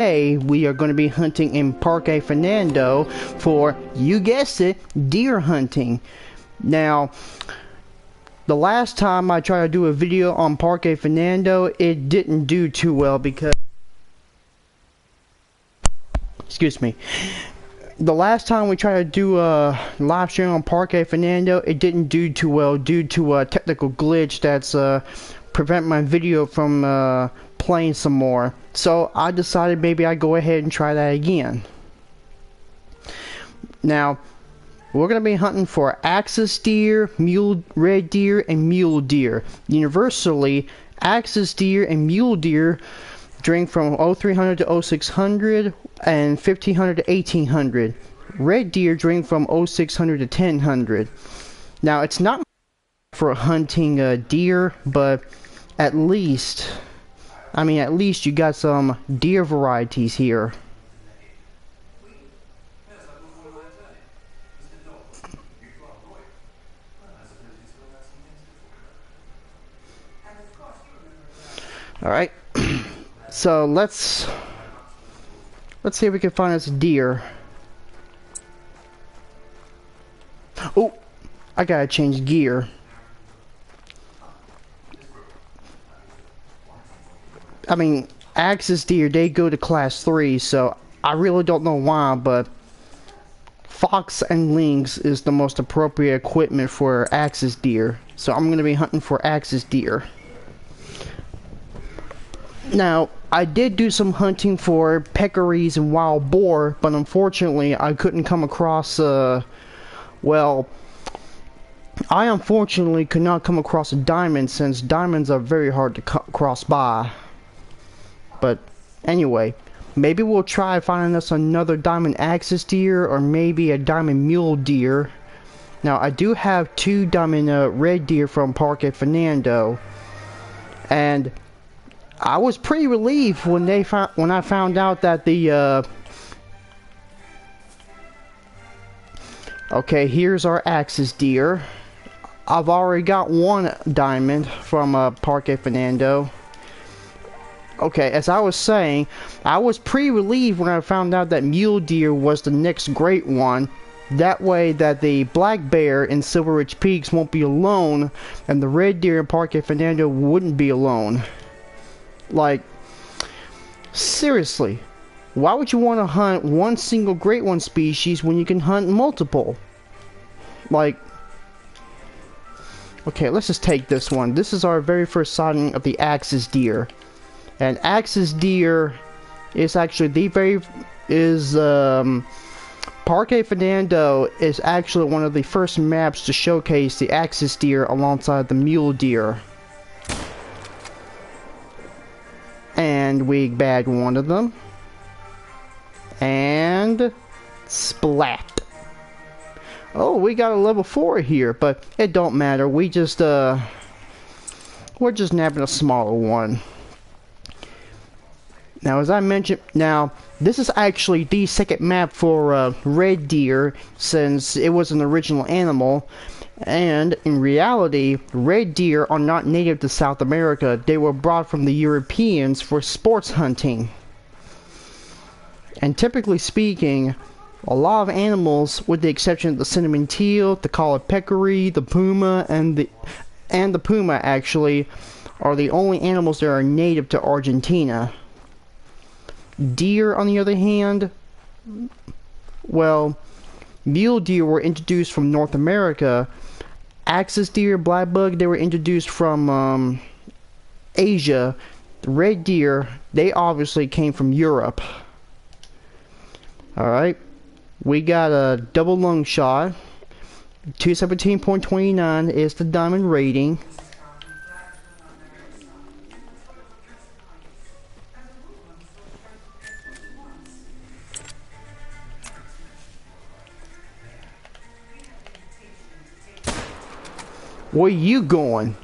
Today we are going to be hunting in Parque Fernando for, you guessed it, deer hunting. Now, the last time I tried to do a video on Parque Fernando, it didn't do too well because, excuse me, the last time we tried to do a live stream on Parque Fernando, it didn't do too well due to a technical glitch that's prevent my video from playing some more. So I decided maybe I'd go ahead and try that again. Now, we're going to be hunting for axis deer, red deer, and mule deer. Universally, axis deer and mule deer drink from 0300 to 0600 and 1500 to 1800. Red deer drink from 0600 to 1000. Now, it's not for hunting deer, but at least you got some deer varieties here. Alright, so let's see if we can find us a deer. Oh, I gotta change gear. I mean, axis deer, they go to class 3, so I really don't know why, but fox and lynx is the most appropriate equipment for axis deer. So I'm going to be hunting for axis deer. Now, I did do some hunting for peccaries and wild boar, but unfortunately I couldn't come across, well, I unfortunately could not come across a diamond, since diamonds are very hard to cross by. But anyway, maybe we'll try finding us another diamond axis deer, or maybe a diamond mule deer. Now, I do have 2 diamond red deer from Parque Fernando, and I was pretty relieved when I found out that the okay, here's our axis deer. I've already got 1 diamond from Parque Fernando. Okay, as I was saying, I was pretty relieved when I found out that mule deer was the next great one. That way that the black bear in Silver Ridge Peaks won't be alone, and the red deer in Parque Fernando wouldn't be alone. Like, seriously, why would you want to hunt one single great one species when you can hunt multiple? Like, okay, let's just take this one. This is our very first sighting of the axis deer. And axis deer is actually Parque Fernando is actually one of the first maps to showcase the axis deer alongside the mule deer. And we bagged one of them. And splat. Oh, we got a level 4 here, but it don't matter. We're just nabbing a smaller one. Now, as I mentioned, this is actually the second map for red deer, since it was an original animal. And in reality, red deer are not native to South America. They were brought from the Europeans for sports hunting. And typically speaking, a lot of animals, with the exception of the cinnamon teal, the collared peccary, the puma, and the puma actually, are the only animals that are native to Argentina. Deer, on the other hand, well, mule deer were introduced from North America. Axis deer, black bug, they were introduced from Asia. The red deer, they obviously came from Europe. Alright, we got a double lung shot. 217.29 is the diamond rating. Where you going?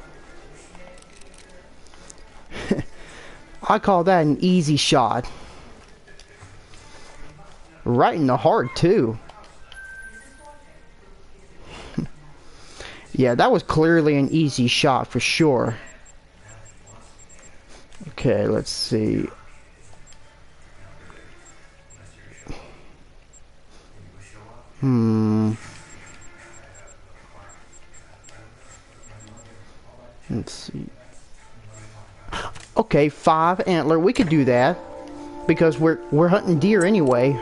I call that an easy shot. Right in the heart, too. Yeah, that was clearly an easy shot for sure. Okay, let's see. Hmm. Let's see. Okay, 5 antler. We could do that because we're hunting deer anyway.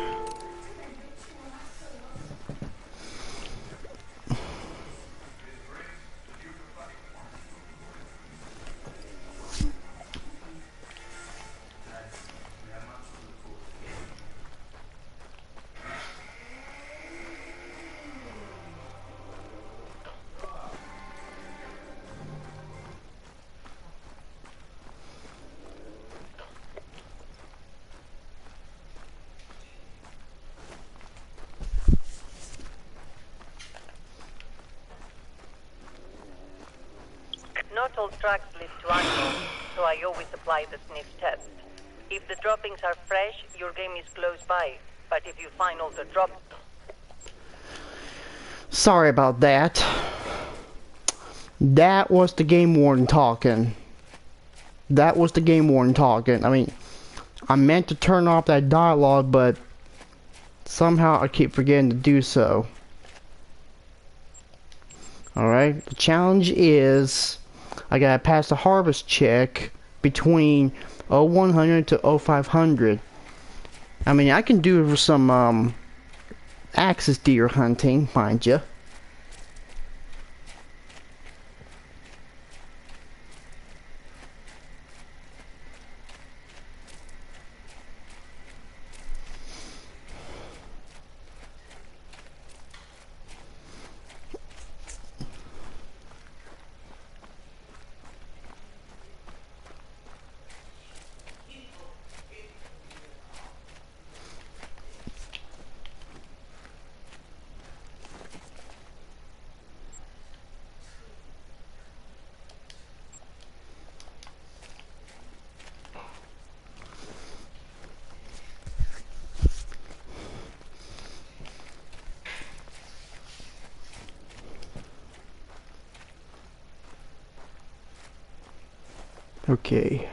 Not all tracks lead to animals, so I always apply the sniff test. If the droppings are fresh, your game is close by. But if you find all the drops... Sorry about that. That was the game warden talking. That was the game warden talking. I mean, I meant to turn off that dialogue, but somehow I keep forgetting to do so. Alright, the challenge is I gotta pass the harvest check between 0100 to 0500. I mean, I can do it for some axis deer hunting, mind you. Okay.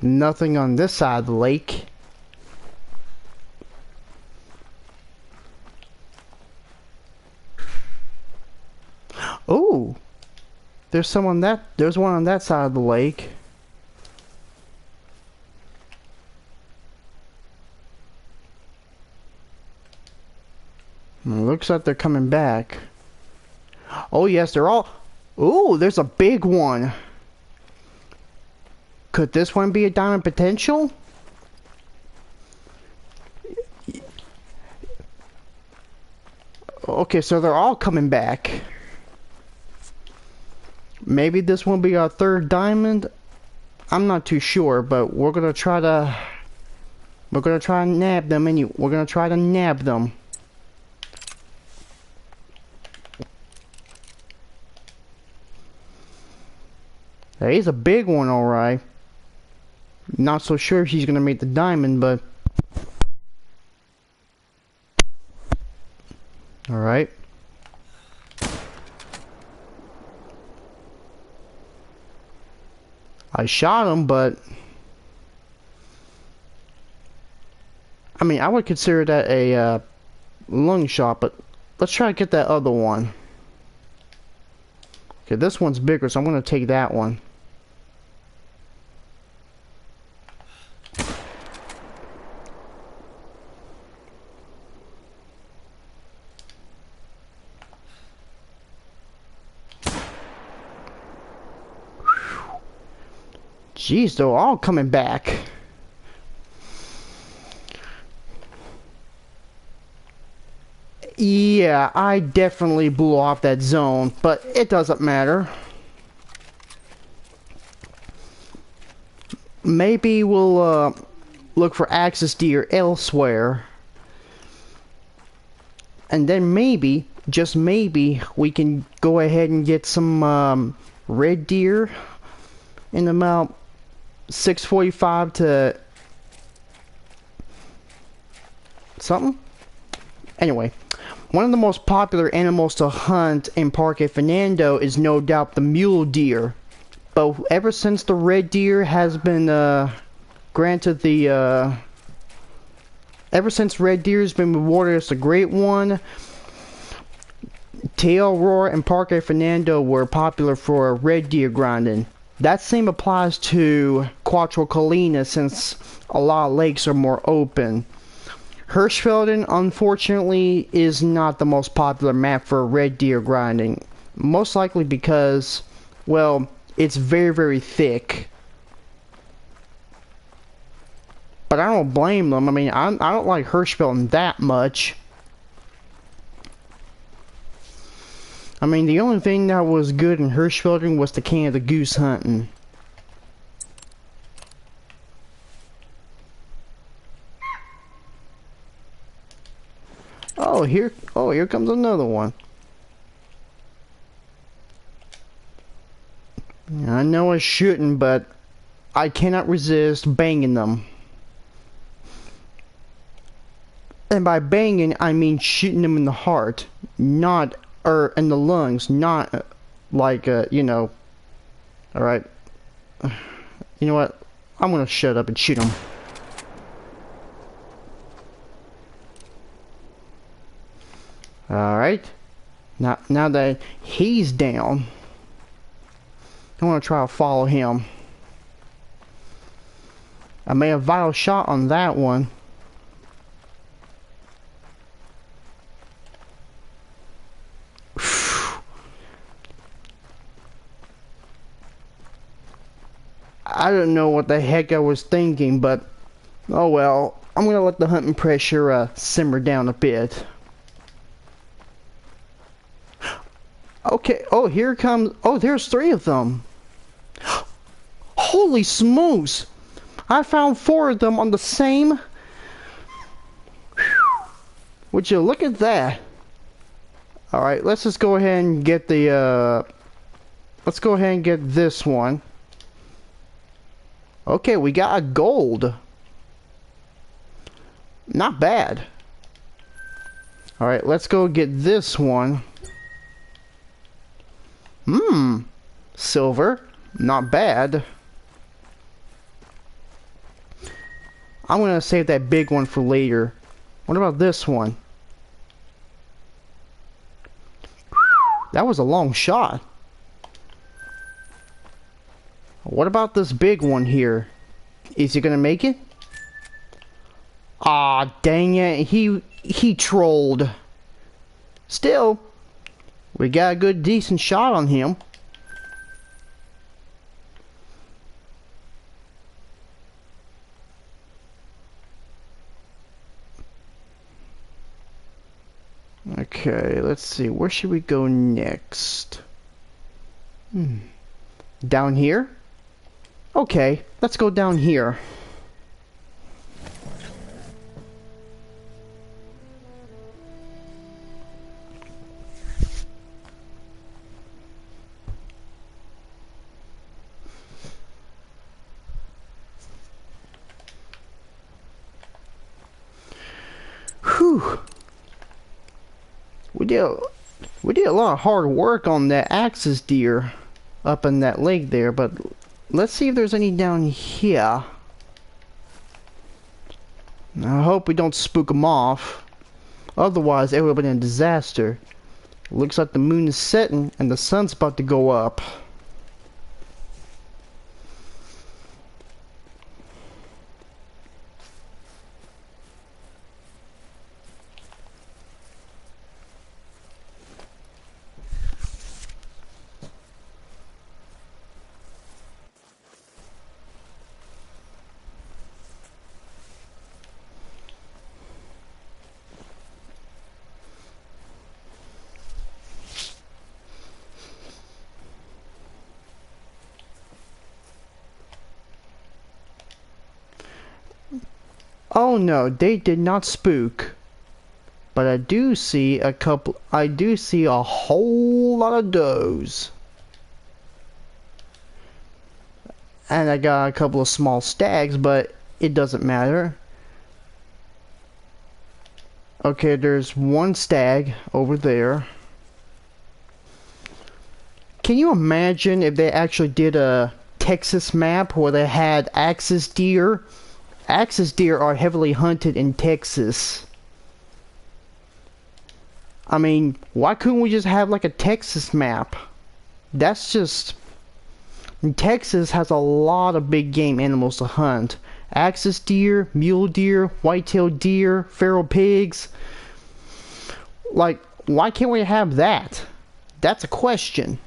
Nothing on this side of the lake. Oh, there's one on that side of the lake. Looks like they're coming back. Oh yes, they're all... Ooh, there's a big one. Could this one be a diamond potential? Okay, so they're all coming back. Maybe this will be our third diamond. I'm not too sure, but we're gonna try to nab them anyway. We're gonna try to nab them. He's a big one, alright. Not so sure if he's gonna make the diamond, but... Alright. I shot him, but... I mean, I would consider that a lung shot, but let's try to get that other one. Okay, this one's bigger, so I'm gonna take that one. Jeez, they're all coming back. Yeah, I definitely blew off that zone, but it doesn't matter. Maybe we'll look for axis deer elsewhere. And then maybe, just maybe, we can go ahead and get some red deer in about 6:45 to something. Anyway, one of the most popular animals to hunt in Parque Fernando is no doubt the mule deer. But ever since the red deer has been granted the ever since red deer's been rewarded as a great one, Tail Roar and Parque Fernando were popular for red deer grinding. That same applies to Quattro Colina since a lot of lakes are more open. Hirschfelden, unfortunately, is not the most popular map for red deer grinding. Most likely because, well, it's very, very thick. But I don't blame them. I mean, I don't like Hirschfelden that much. I mean, the only thing that was good in Hirschfelden was the Canada goose hunting. Oh, here comes another one. I know I shouldn't, but I cannot resist banging them. And by banging, I mean shooting them in the heart, not, or in the lungs, not like, you know. Alright. You know what? I'm gonna shut up and shoot them. Alright. Now that he's down, I want to try to follow him. I made a vital shot on that one. I don't know what the heck I was thinking, but oh well. I'm gonna let the hunting pressure simmer down a bit. Okay, oh, here comes, oh, there's 3 of them. Holy smokes! I found 4 of them on the same. Would you look at that? Alright, let's just go ahead and get the, let's go ahead and get this one. Okay, we got a gold. Not bad. Alright, let's go get this one. Silver. Not bad. I'm gonna save that big one for later. What about this one? That was a long shot. What about this big one here? Is he gonna make it? Ah, dang it. He trolled. Still, we got a good decent shot on him. Okay, let's see. Where should we go next? Down here? Okay, let's go down here. Whew. We did a lot of hard work on that axis deer up in that lake there, but let's see if there's any down here. I hope we don't spook them off. Otherwise, it would have been a disaster. Looks like the moon is setting and the sun's about to go up. Oh no, they did not spook. But I do see a whole lot of does. And I got a couple of small stags, but it doesn't matter. Okay, there's one stag over there. Can you imagine if they actually did a Texas map where they had axis deer Axis deer are heavily hunted in Texas. I mean, why couldn't we just have like a Texas map? That's just... Texas has a lot of big game animals to hunt. Axis deer, mule deer, white-tailed deer, feral pigs. Like, why can't we have that? That's a question.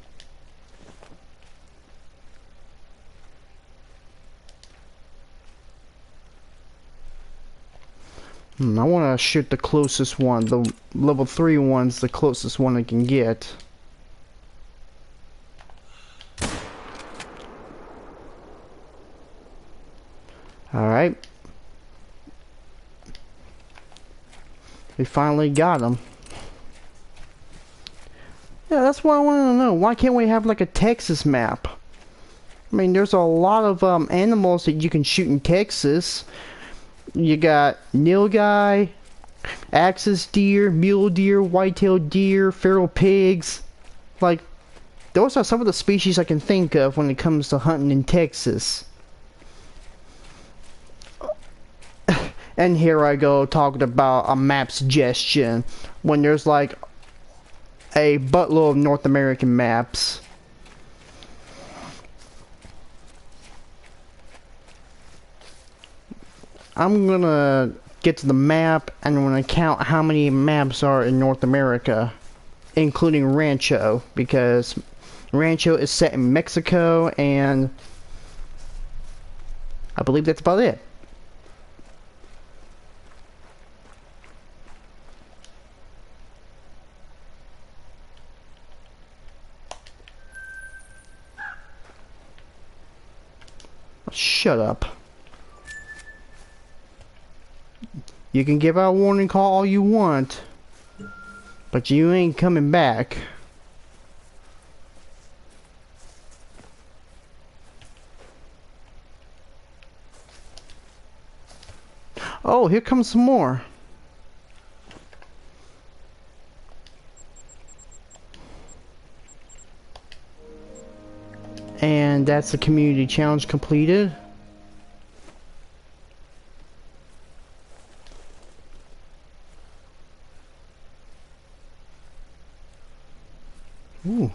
I want to shoot the closest one. The level 3 one's the closest one I can get. Alright. We finally got him. Yeah, that's what I want to know. Why can't we have like a Texas map? I mean, there's a lot of animals that you can shoot in Texas. You got nilgai, axis deer, mule deer, white-tailed deer, feral pigs. Like, those are some of the species I can think of when it comes to hunting in Texas. And here I go talking about a map suggestion when there's like a buttload of North American maps. I'm gonna get to the map and I'm gonna count how many maps are in North America, including Rancho, because Rancho is set in Mexico, and I believe that's about it. Shut up. You can give out a warning call all you want, but you ain't coming back. Oh, here comes some more. And that's the community challenge completed. Ooh.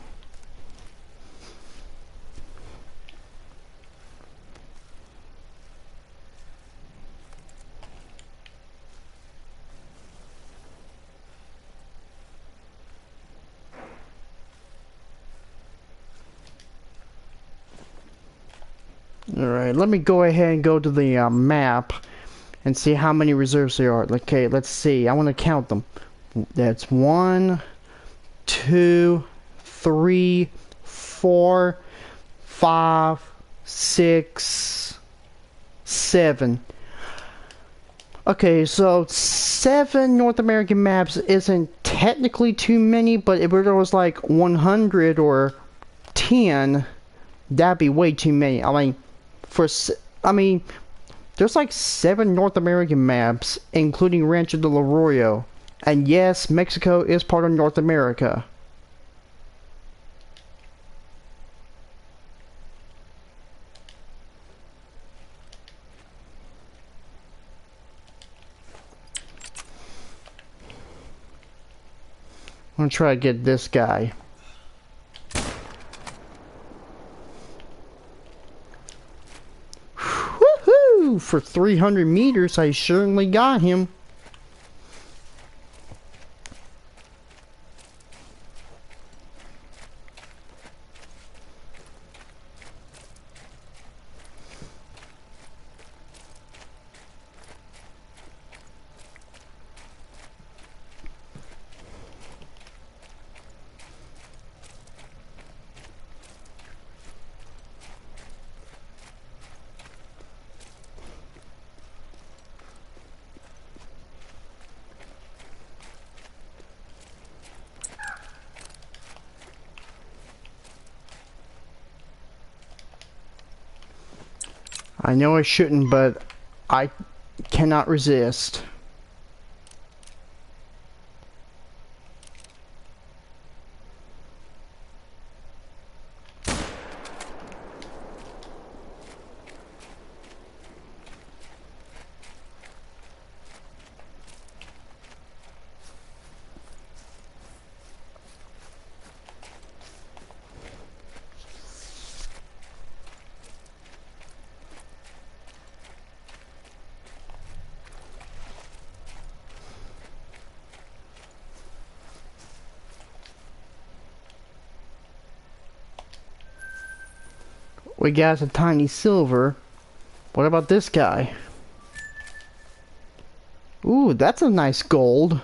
Alright, let me go ahead and go to the map and see how many reserves there are. Okay, let's see. I want to count them. That's 1, 2, 3, 4, 5, 6, 7. Okay, so 7 North American maps isn't technically too many, but if there was like 100 or 10, that'd be way too many. I mean, there's like 7 North American maps, including Rancho del Arroyo. And yes, Mexico is part of North America. I'm gonna try to get this guy. Woohoo! For 300 meters, I certainly got him. I know I shouldn't, but I cannot resist. We got some tiny silver. What about this guy? Ooh, that's a nice gold.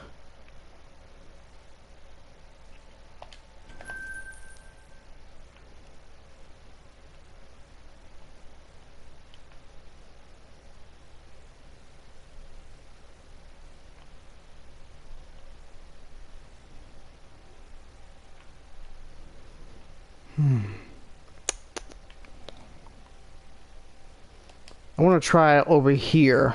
I want to try it over here.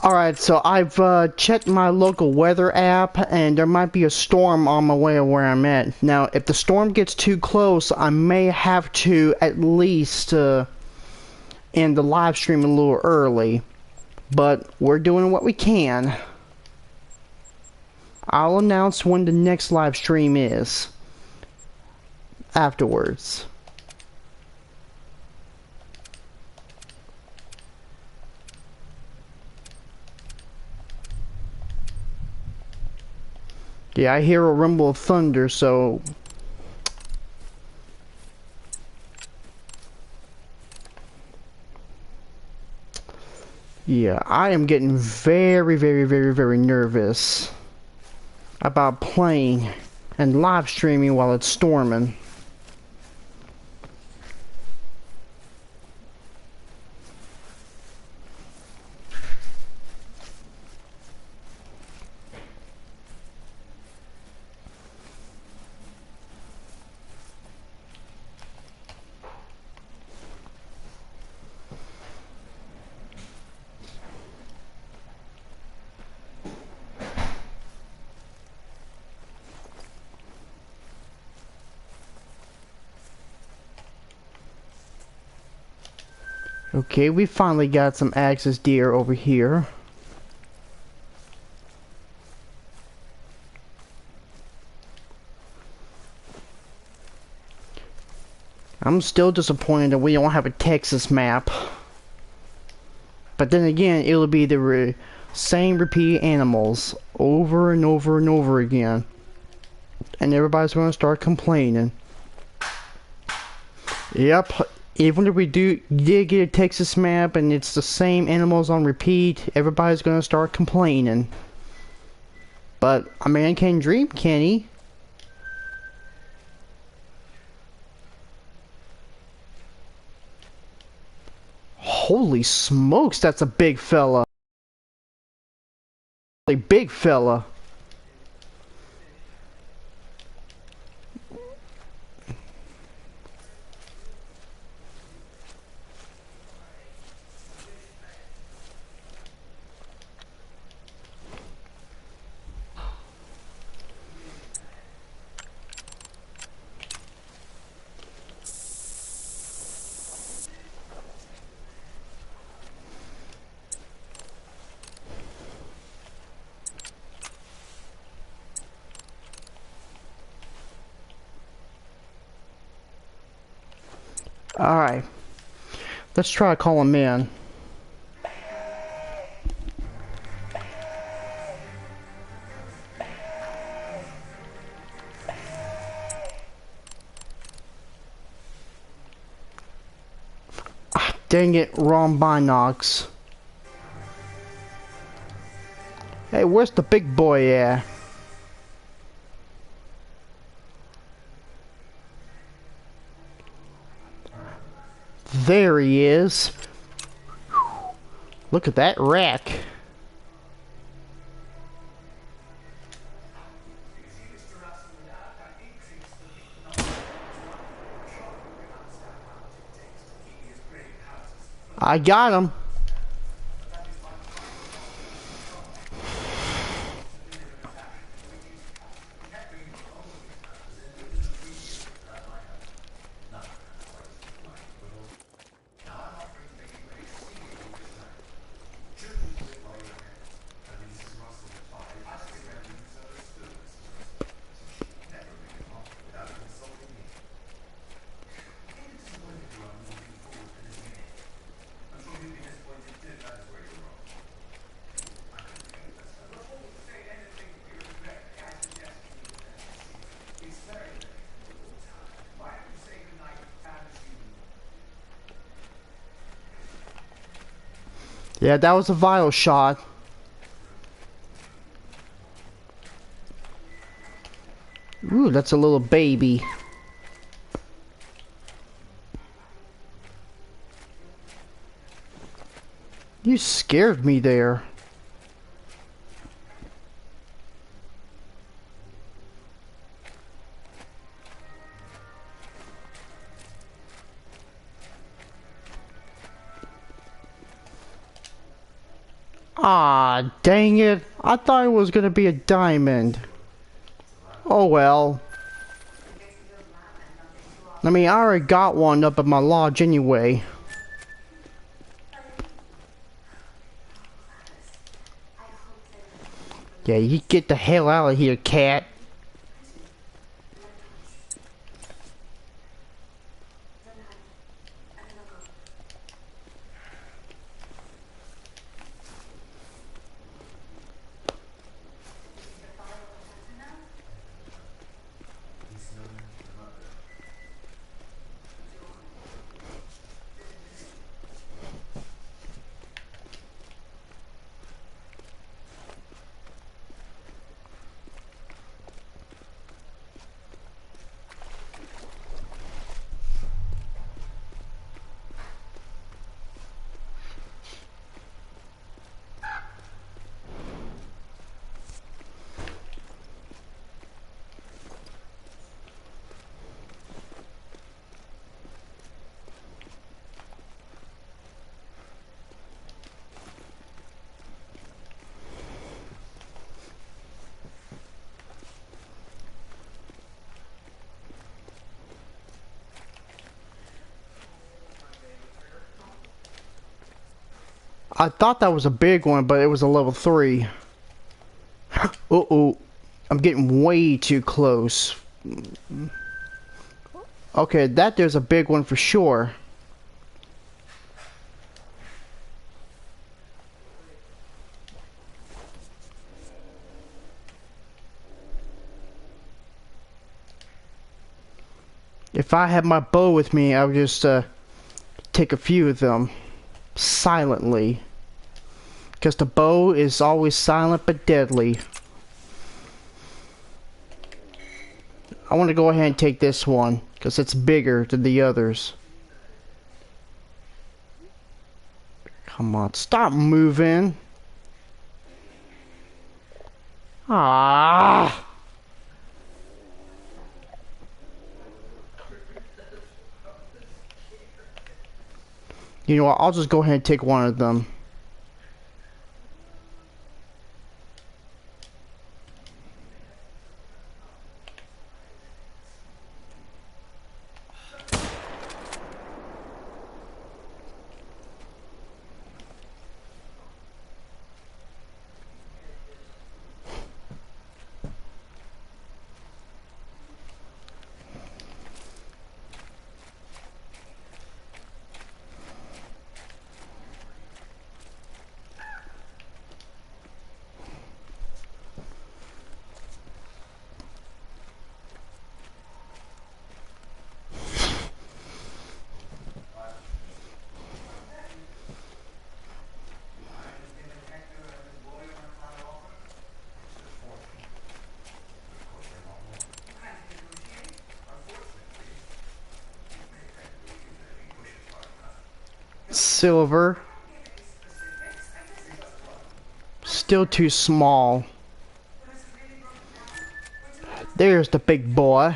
Alright, so I've checked my local weather app, and there might be a storm on my way where I'm at. Now, if the storm gets too close, I may have to at least end the live stream a little early. But we're doing what we can. I'll announce when the next live stream is afterwards. Yeah, I hear a rumble of thunder, so... Yeah, I am getting very, very, very, very nervous about playing and live streaming while it's storming. Okay, we finally got some axis deer over here. I'm still disappointed that we don't have a Texas map. But then again, it'll be the same repeat animals over and over and over again. And everybody's going to start complaining. Yep, even if we did get a Texas map and it's the same animals on repeat, everybody's going to start complaining. But a man can dream, can he? Holy smokes, that's a big fella. A big fella. Alright. Let's try to call him in. Ah, dang it, wrong binocs. Hey, where's the big boy at? There he is. Look at that rack. I got him. Yeah, that was a vital shot. Ooh, that's a little baby. You scared me there. Ah, dang it. I thought it was gonna be a diamond. Oh well. I mean, I already got one up at my lodge anyway. Yeah, you get the hell out of here, cat. I thought that was a big one, but it was a level 3. Uh-oh. I'm getting way too close. Okay, that there's a big one for sure. If I had my bow with me, I would just take a few of them silently. Because the bow is always silent but deadly. I want to go ahead and take this one because it's bigger than the others. Come on, stop moving. Ah! You know what, I'll just go ahead and take one of them. Silver. Still too small. There's the big boy.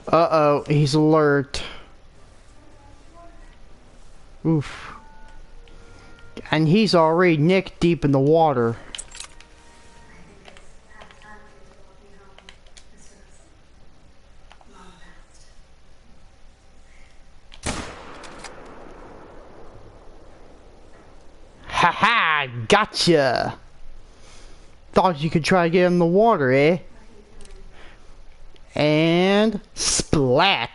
Uh-oh, he's alert. Oof. And he's already neck deep in the water. Haha, gotcha. Thought you could try to get in the water, eh? And splat.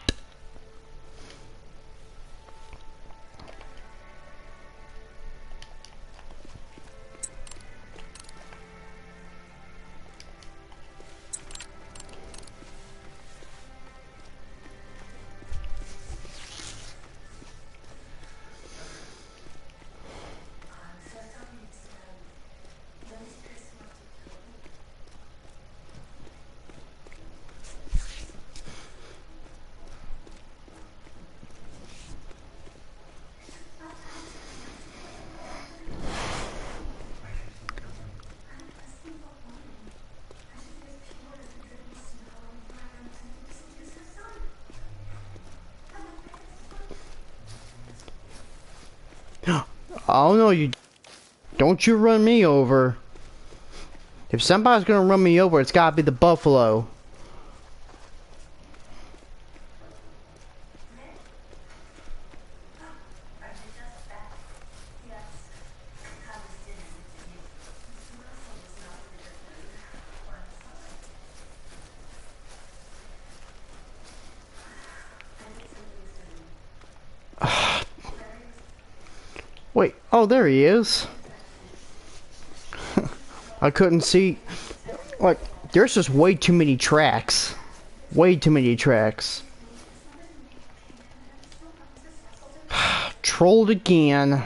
Oh no, you don't you run me over. If somebody's gonna run me over, it's gotta be the buffalo. Wait, oh there he is. I couldn't see. Like, there's just way too many tracks. Way too many tracks. Trolled again.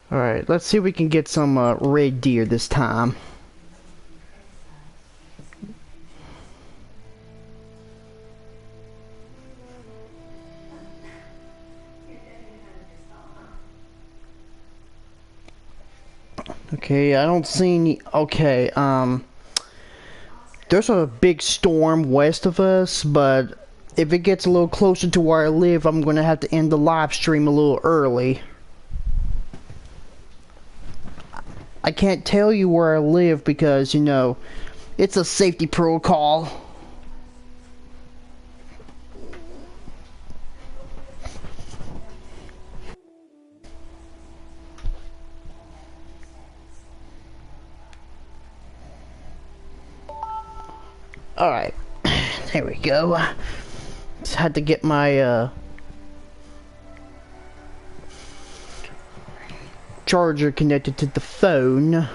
Alright, let's see if we can get some red deer this time. Okay, I don't see any. Okay, there's a big storm west of us, but if it gets a little closer to where I live, I'm gonna have to end the live stream a little early. I can't tell you where I live because, you know, it's a safety protocol. Alright, there we go. Just had to get my charger connected to the phone.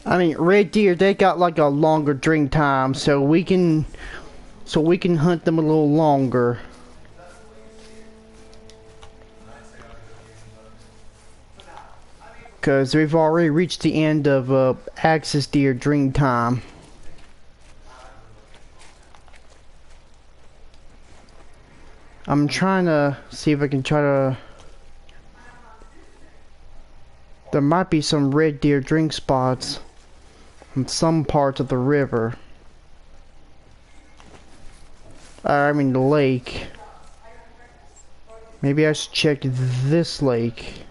I mean, red deer, they got like a longer drink time, so we can hunt them a little longer. Because we've already reached the end of axis deer drink time. I'm trying to see if I can try to... There might be some red deer drink spots in some parts of the river. I mean the lake. Maybe I should check this lake.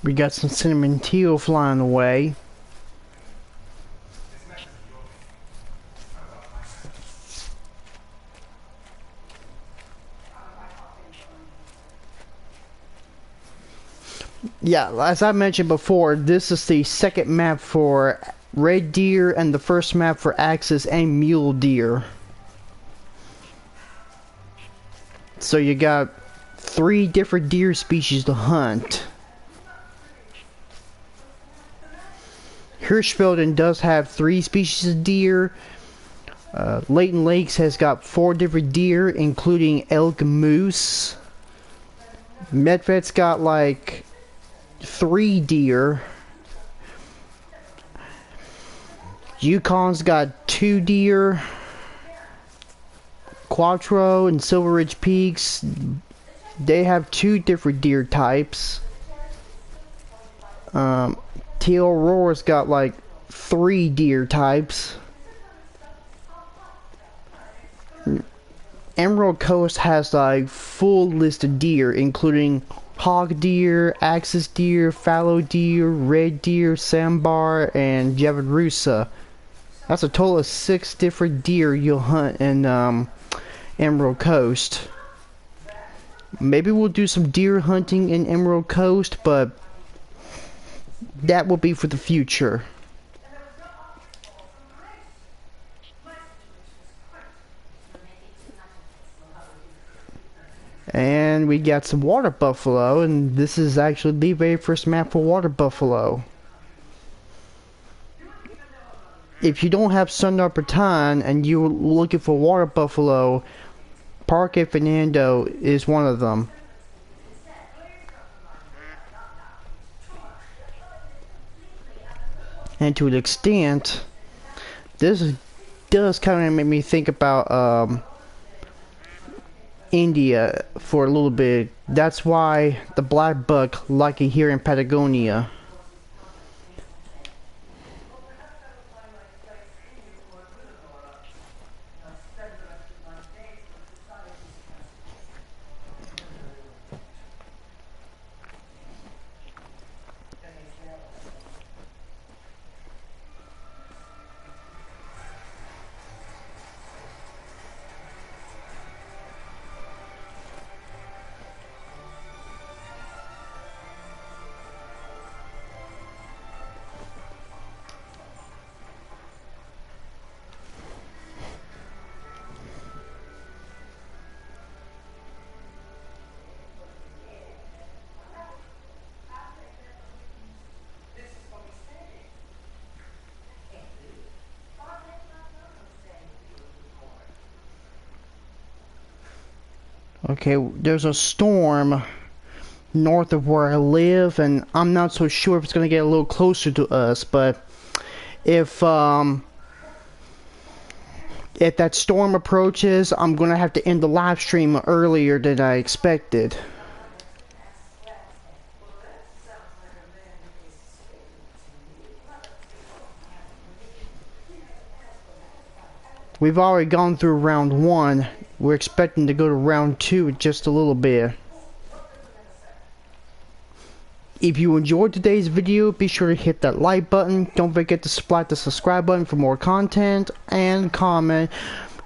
We got some cinnamon teal flying away. Yeah, as I mentioned before, this is the second map for red deer and the first map for axis and mule deer. So you got 3 different deer species to hunt. Hirschfelden does have 3 species of deer. Leighton Lakes has got 4 different deer, including elk and moose. Medved's got like 3 deer. Yukon's got 2 deer. Quattro and Silver Ridge Peaks, they have 2 different deer types. Teal Aurora's got like 3 deer types. Emerald Coast has like full list of deer, including hog deer, axis deer, fallow deer, red deer, sambar, and javelrusa. That's a total of 6 different deer you'll hunt in Emerald Coast. Maybe we'll do some deer hunting in Emerald Coast, but that will be for the future. And we got some water buffalo, and this is actually the very first map for water buffalo. If you don't have Sun Up Baton and you're looking for water buffalo, Parque Fernando is one of them. And to an extent, this does kind of make me think about India for a little bit. That's why the black buck like it here in Patagonia. Okay, there's a storm north of where I live, and I'm not so sure if it's gonna get a little closer to us, but if that storm approaches, I'm gonna have to end the live stream earlier than I expected. We've already gone through round 1. We're expecting to go to round 2 in just a little bit. If you enjoyed today's video, be sure to hit that like button. Don't forget to splat the subscribe button for more content, and comment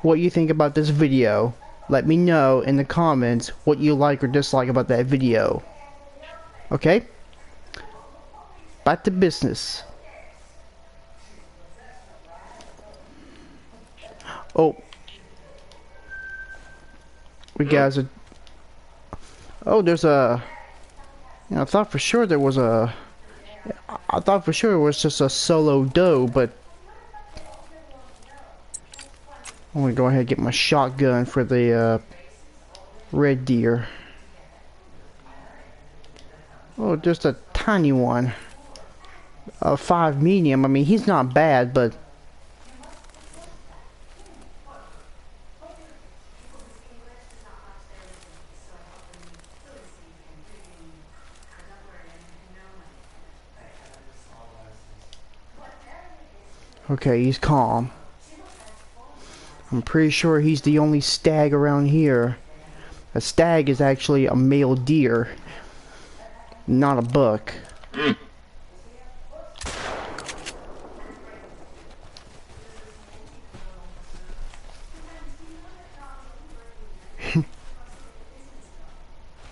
what you think about this video. Let me know in the comments what you like or dislike about that video. Okay? Back to business. Oh. We guys are... Oh, there's a... You know, I thought for sure there was a... I thought for sure it was just a solo doe, but... I'm gonna go ahead and get my shotgun for the red deer. Oh, just a tiny one. A 5 medium. I mean, he's not bad, but... Okay, he's calm. I'm pretty sure he's the only stag around here. A stag is actually a male deer, not a buck.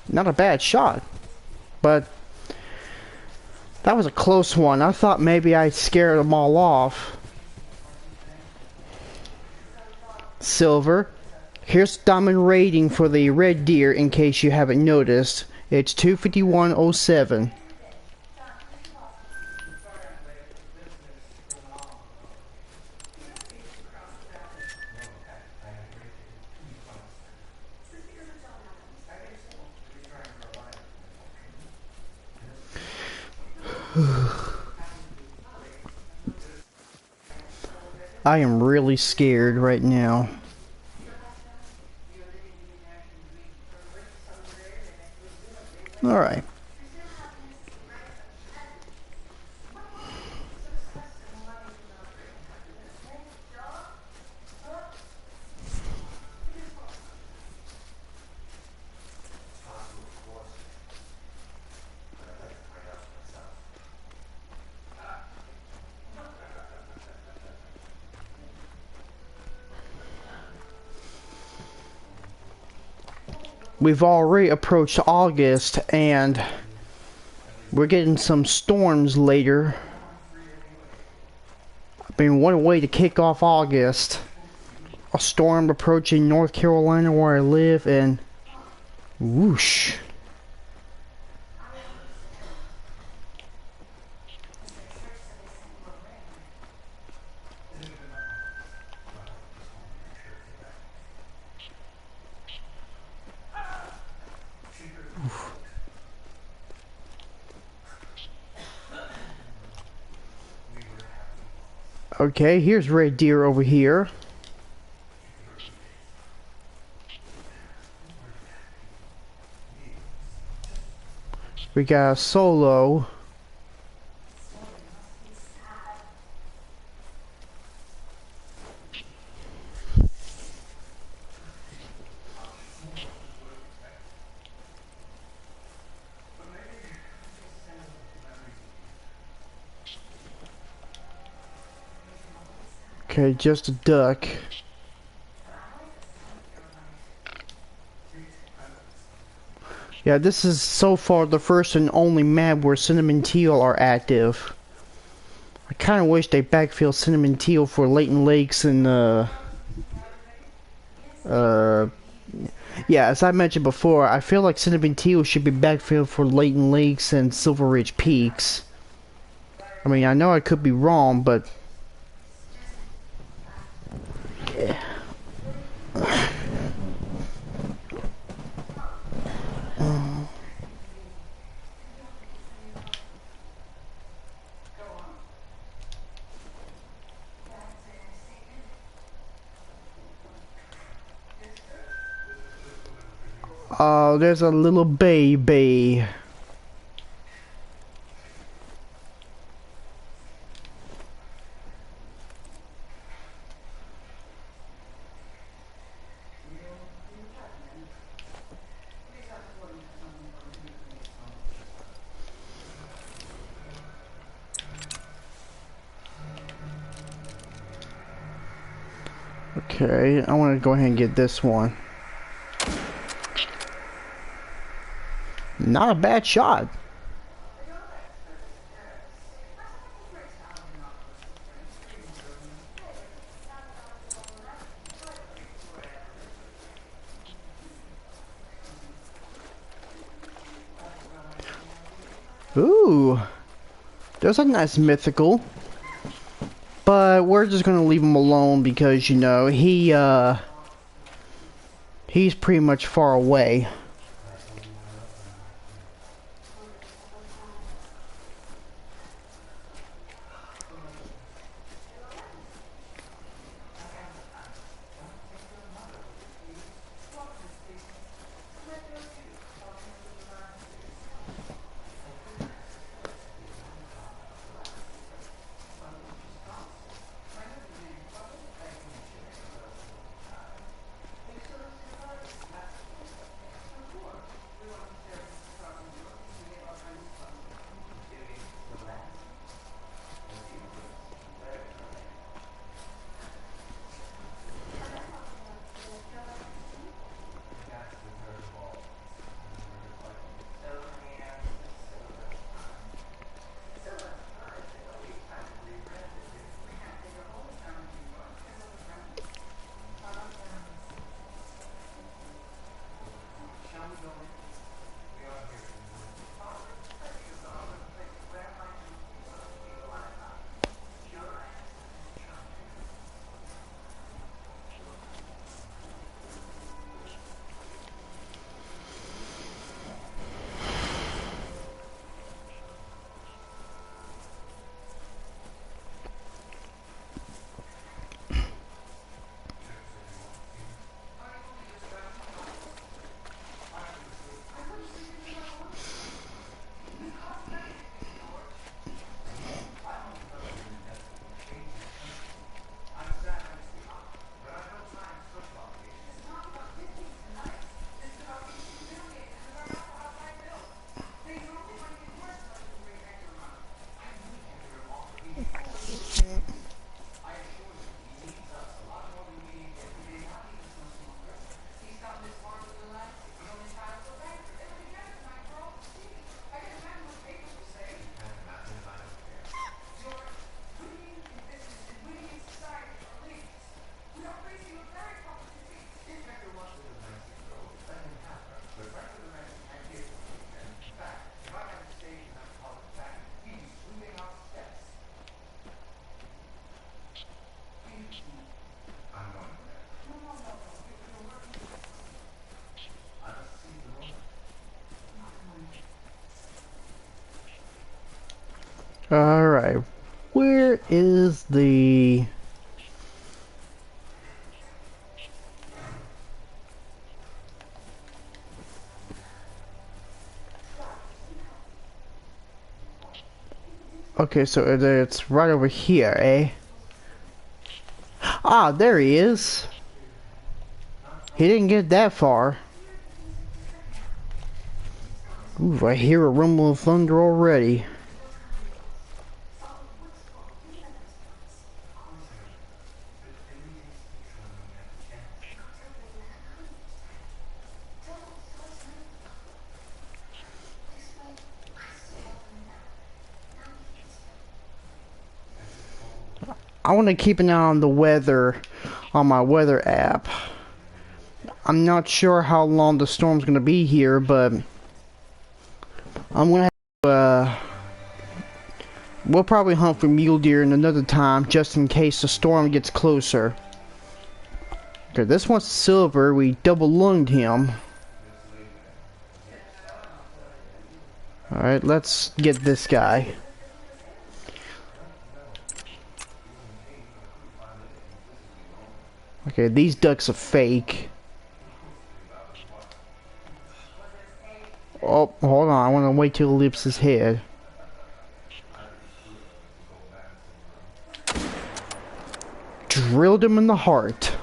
Not a bad shot, but that was a close one. I thought maybe I scared them all off. Silver. Here's diamond rating for the red deer in case you haven't noticed. It's 251.07. I am really scared right now. Alright. we've already approached August, and we're getting some storms later. I mean, what a way to kick off August. A storm approaching North Carolina where I live, and whoosh. Okay, here's red deer over here. We got a solo. Okay, just a duck. Yeah, this is so far the first and only map where cinnamon teal are active. I kind of wish they backfill cinnamon teal for Layton Lakes and yeah, as I mentioned before, I feel like cinnamon teal should be backfilled for Layton Lakes and Silver Ridge Peaks. I mean, I know I could be wrong, but yeah. Oh, there's a little baby. Okay, I want to go ahead and get this one. Not a bad shot. Ooh, there's a nice mythical. But we're just gonna leave him alone because, you know, he's pretty much far away. Alright. Where is the... Okay, so it's right over here, eh? Ah, there he is. He didn't get that far. Ooh, I hear a rumble of thunder already. I want to keep an eye on the weather on my weather app. I'm not sure how long the storm's going to be here, but I'm going to we'll probably hunt for mule deer in another time just in case the storm gets closer. Okay, this one's silver. We double lunged him. Alright, let's get this guy. Okay, these ducks are fake. Oh, hold on. I want to wait till he lifts his head. Drilled him in the heart.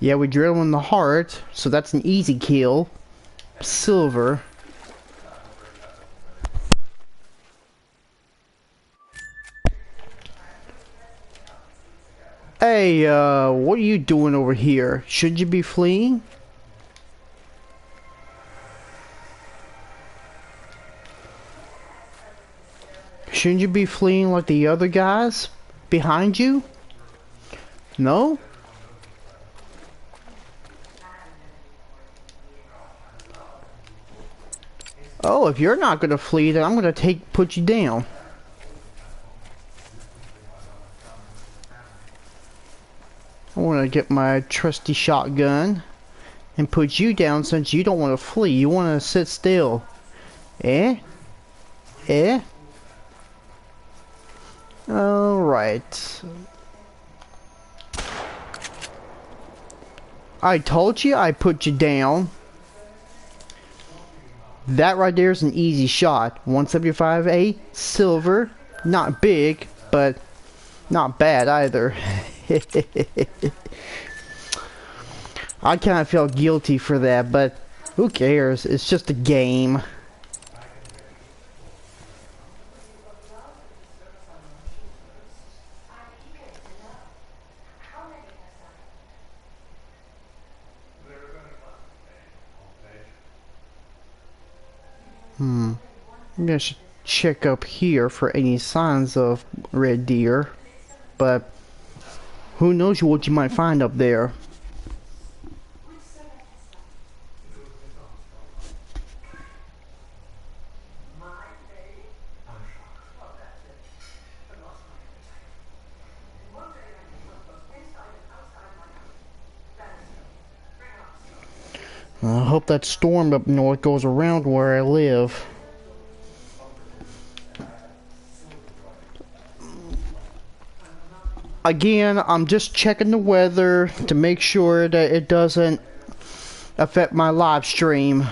Yeah, we drill him in the heart, so that's an easy kill. Silver. Hey, what are you doing over here? Should you be fleeing? Shouldn't you be fleeing like the other guys behind you? No? Oh, if you're not gonna flee, then I'm gonna put you down. I wanna get my trusty shotgun and put you down since you don't wanna flee. You wanna sit still. Eh? Eh? Alright. I told you I put you down. That right there is an easy shot. 175A, silver. Not big, but not bad either. I kind of felt guilty for that, but who cares? It's just a game. Maybe I should check up here for any signs of red deer, but who knows what you might find up there. I hope that storm up north goes around where I live. Again, I'm just checking the weather to make sure that it doesn't affect my live stream.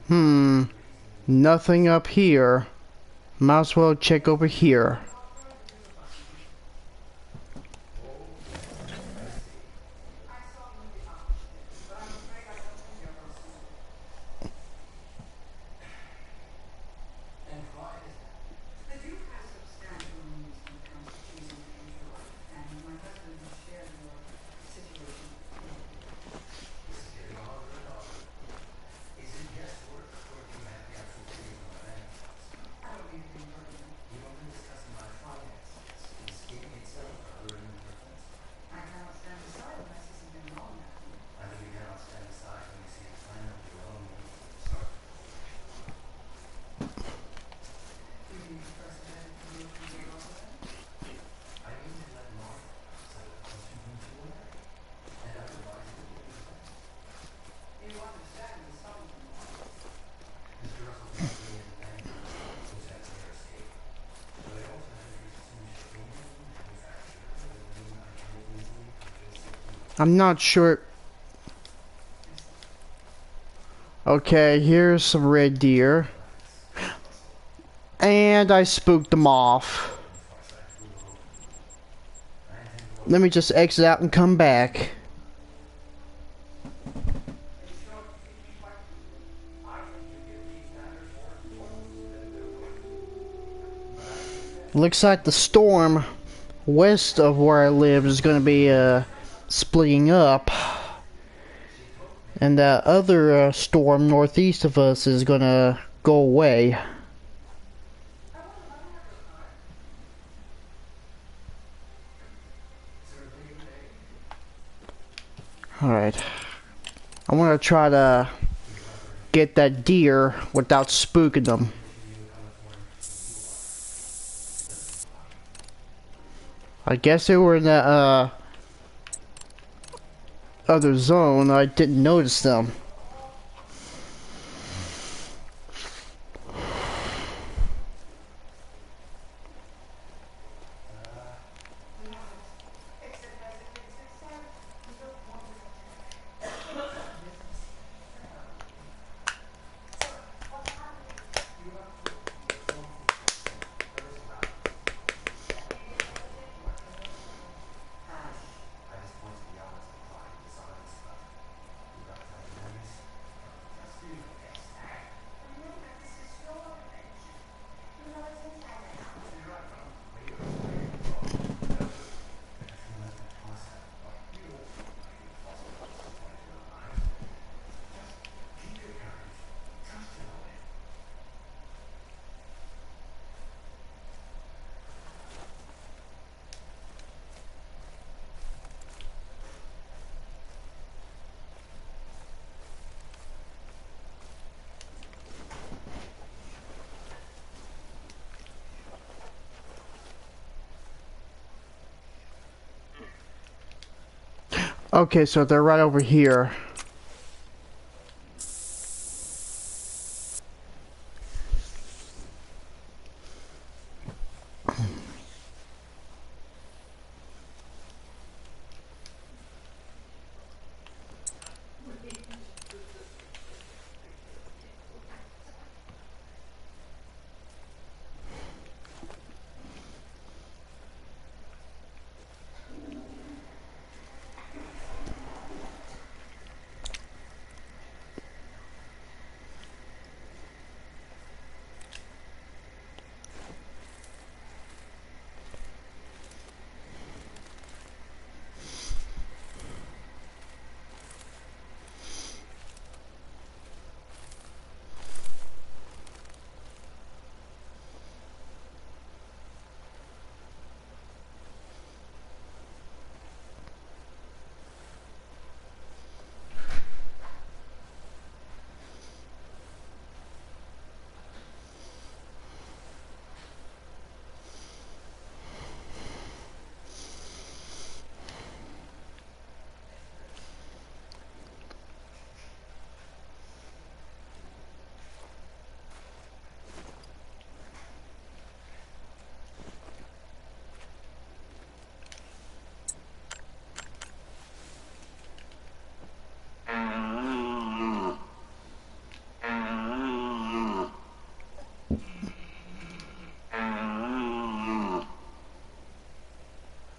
Nothing up here. Might as well check over here. I'm not sure. Okay, here's some red deer. And I spooked them off. Let me just exit out and come back. Looks like the storm west of where I live is going to be splitting up. And that other storm northeast of us is going to go away. Alright. I want to try to get that deer without spooking them. I guess they were in that other zone. I didn't notice them. Okay, so they're right over here.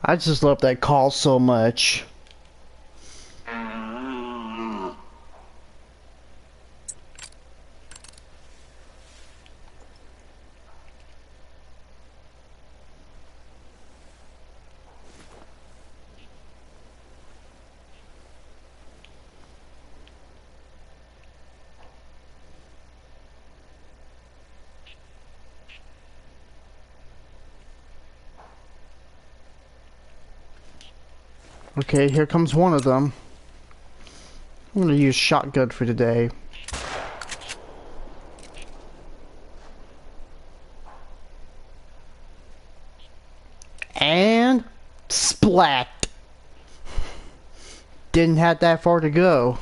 I just love that call so much. Okay, here comes one of them. I'm gonna use shotgun for today. And splat. Didn't have that far to go.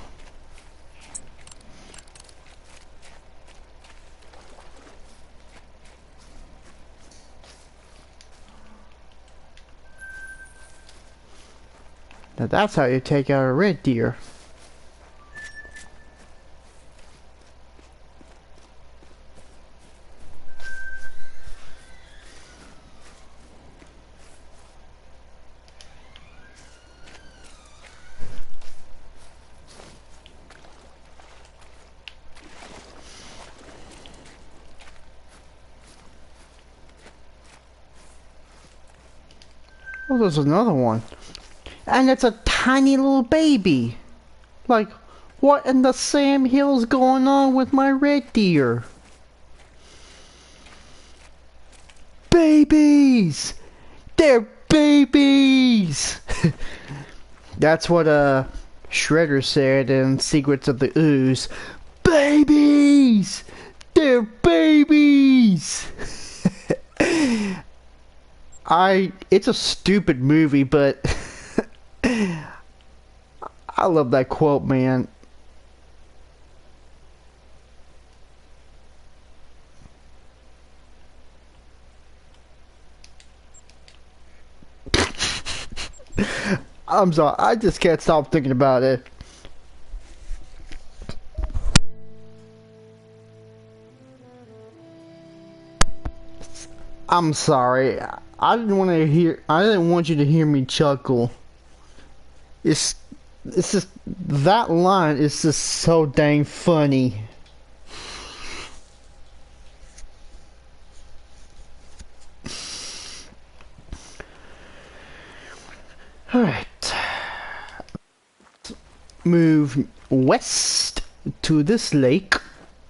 Now that's how you take out a red deer. Oh, there's another one. And it's a tiny little baby. Like, what in the Sam Hill's going on with my red deer? Babies! They're babies! That's what Shredder said in Secrets of the Ooze. Babies! They're babies! It's a stupid movie, but I love that quote, man. I'm sorry, I just can't stop thinking about it. I'm sorry. I didn't want you to hear me chuckle. It's just that line is just so dang funny. Alright. Move west to this lake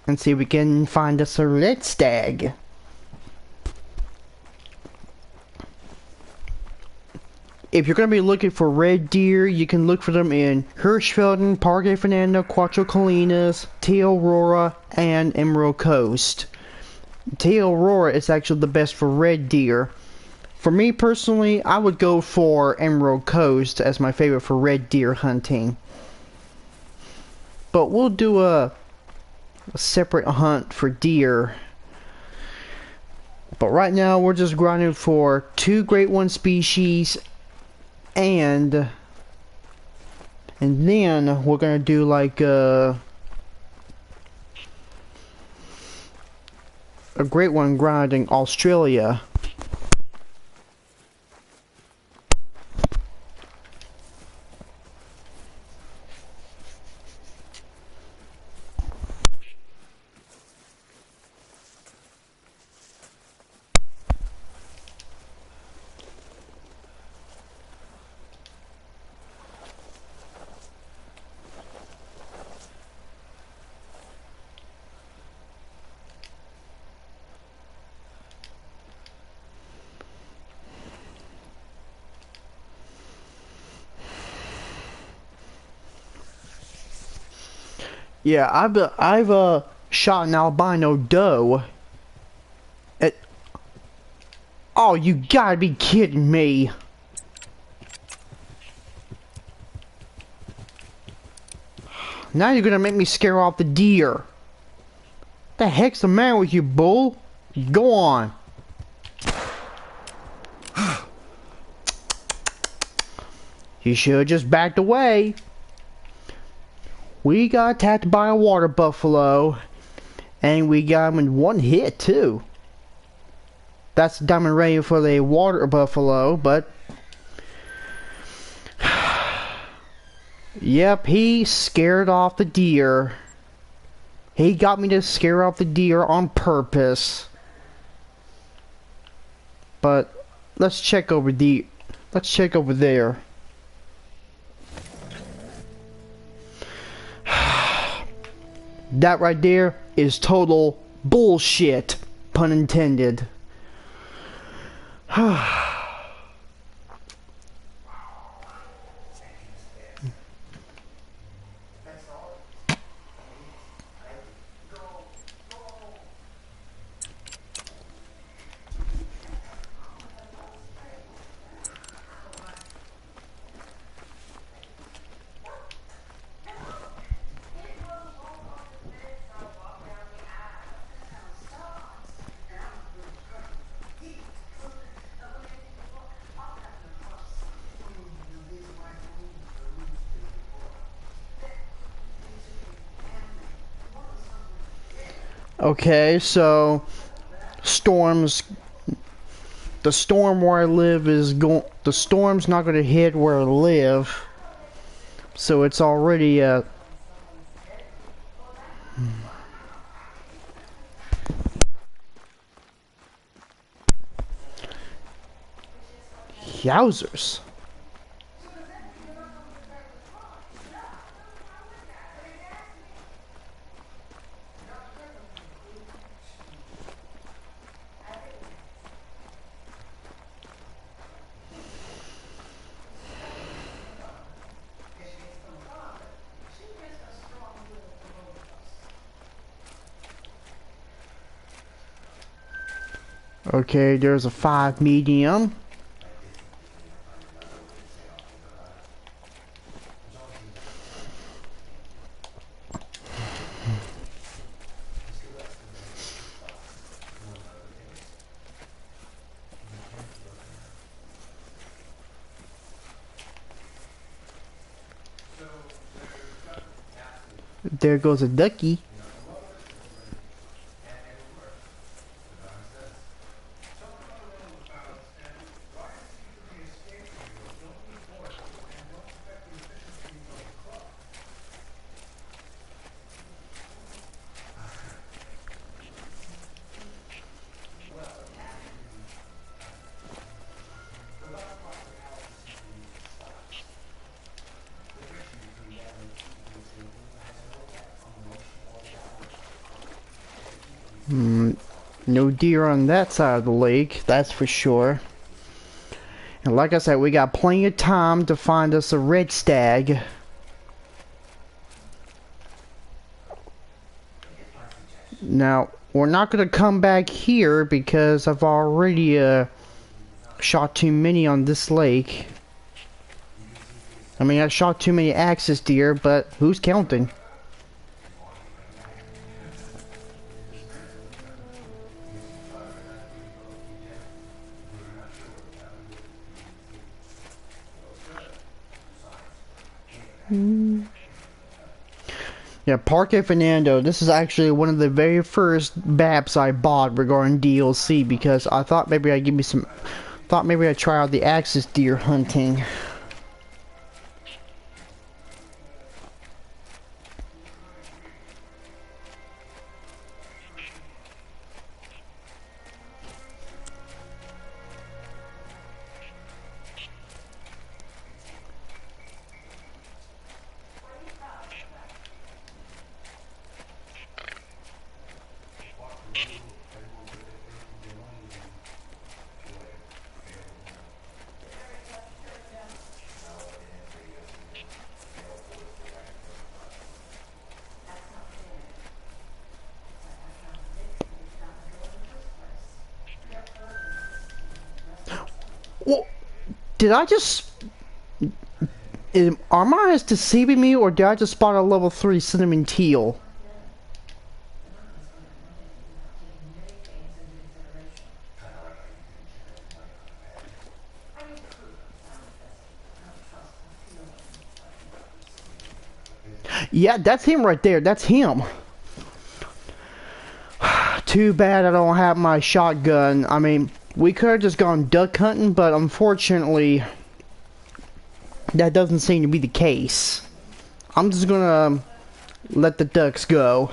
and see if we can find us a red stag. If you're going to be looking for red deer, you can look for them in Hirschfelden, Parque Fernando, Cuatro Colinas, Tia Aurora, and Emerald Coast. Tia Aurora is actually the best for red deer. For me personally, I would go for Emerald Coast as my favorite for red deer hunting. But we'll do a separate hunt for deer. But right now, we're just grinding for 2 Great One species. And then we're gonna do like a Great One grinding Australia. Yeah, I've shot an albino doe. At, oh, you gotta be kidding me! Now you're gonna make me scare off the deer. The heck's the matter with you, bull? Go on. You should have just backed away. We got attacked by a water buffalo, and we got him in 1 hit too. That's the diamond rating for the water buffalo, but Yep, he scared off the deer. He got me to scare off the deer on purpose. But let's check over there. That right there is total bullshit, pun intended. Okay, so storms. The storm where I live is going. The storm's not going to hit where I live, so it's already Yowzers. Okay, there's a 5 medium. There goes a ducky. No deer on that side of the lake, that's for sure. And like I said, we got plenty of time to find us a red stag. Now, we're not going to come back here because I've already shot too many on this lake. I mean, I shot too many axis deer, but who's counting? Yeah, Parque Fernando. This is actually one of the very first maps I bought regarding DLC because I thought maybe I'd give me some. Thought maybe I'd try out the axis deer hunting. Well, did I just... Are my eyes deceiving me, or did I just spot a level 3 cinnamon teal? Yeah, that's him right there. That's him. Too bad I don't have my shotgun. I mean, we could have just gone duck hunting, but unfortunately, that doesn't seem to be the case. I'm just gonna let the ducks go.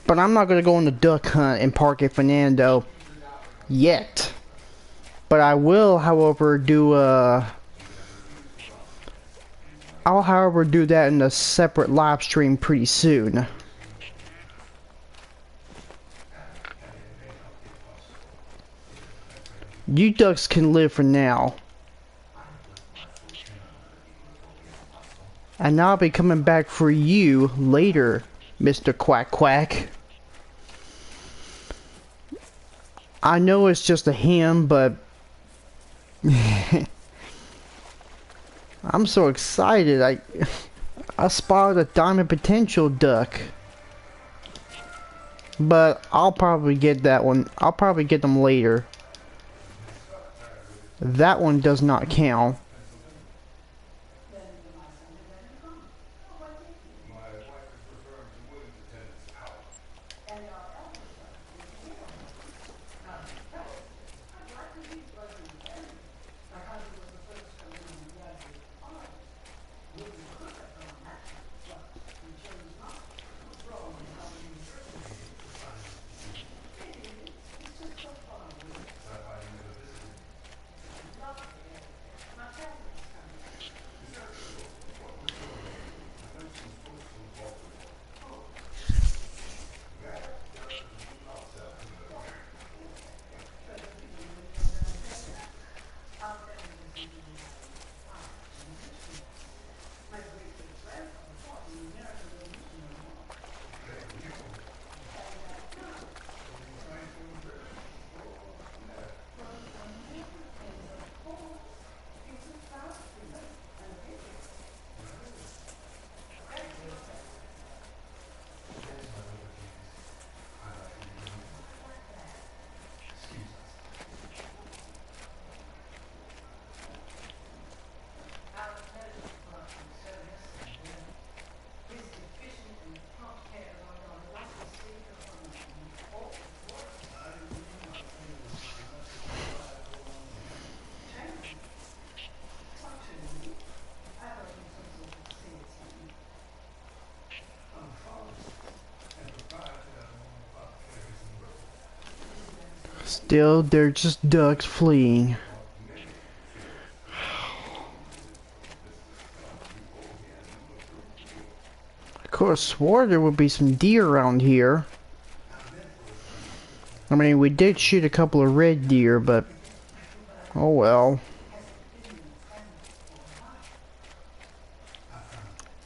But I'm not gonna go on the duck hunt in Parque Fernando yet. But I will, however, do I'll, however, do that in a separate live stream pretty soon. You ducks can live for now. And I'll be coming back for you later, Mr. Quack Quack. I know it's just a hymn, but I'm so excited. I spotted a diamond potential duck. But I'll probably get that one. I'll probably get them later. That one does not count. Still, they're just ducks fleeing. Of course, swore there would be some deer around here. I mean, we did shoot a couple of red deer, but oh well.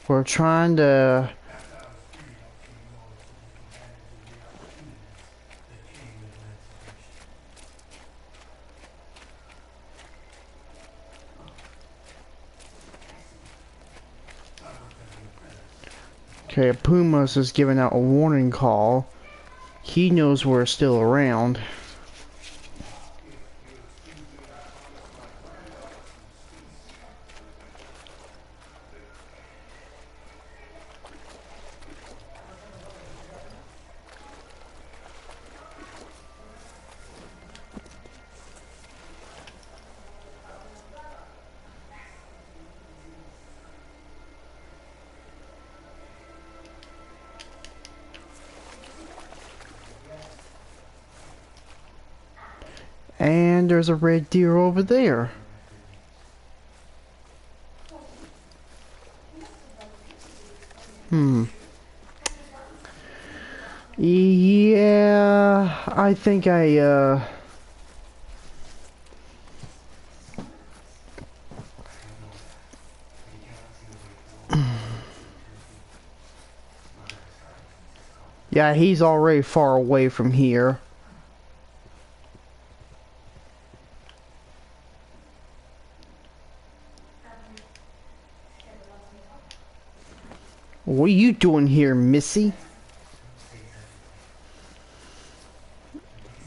We're trying to... Okay, Pumas is giving out a warning call. He knows we're still around. And there's a red deer over there. Yeah, I think yeah, he's already far away from here. What are you doing here, Missy?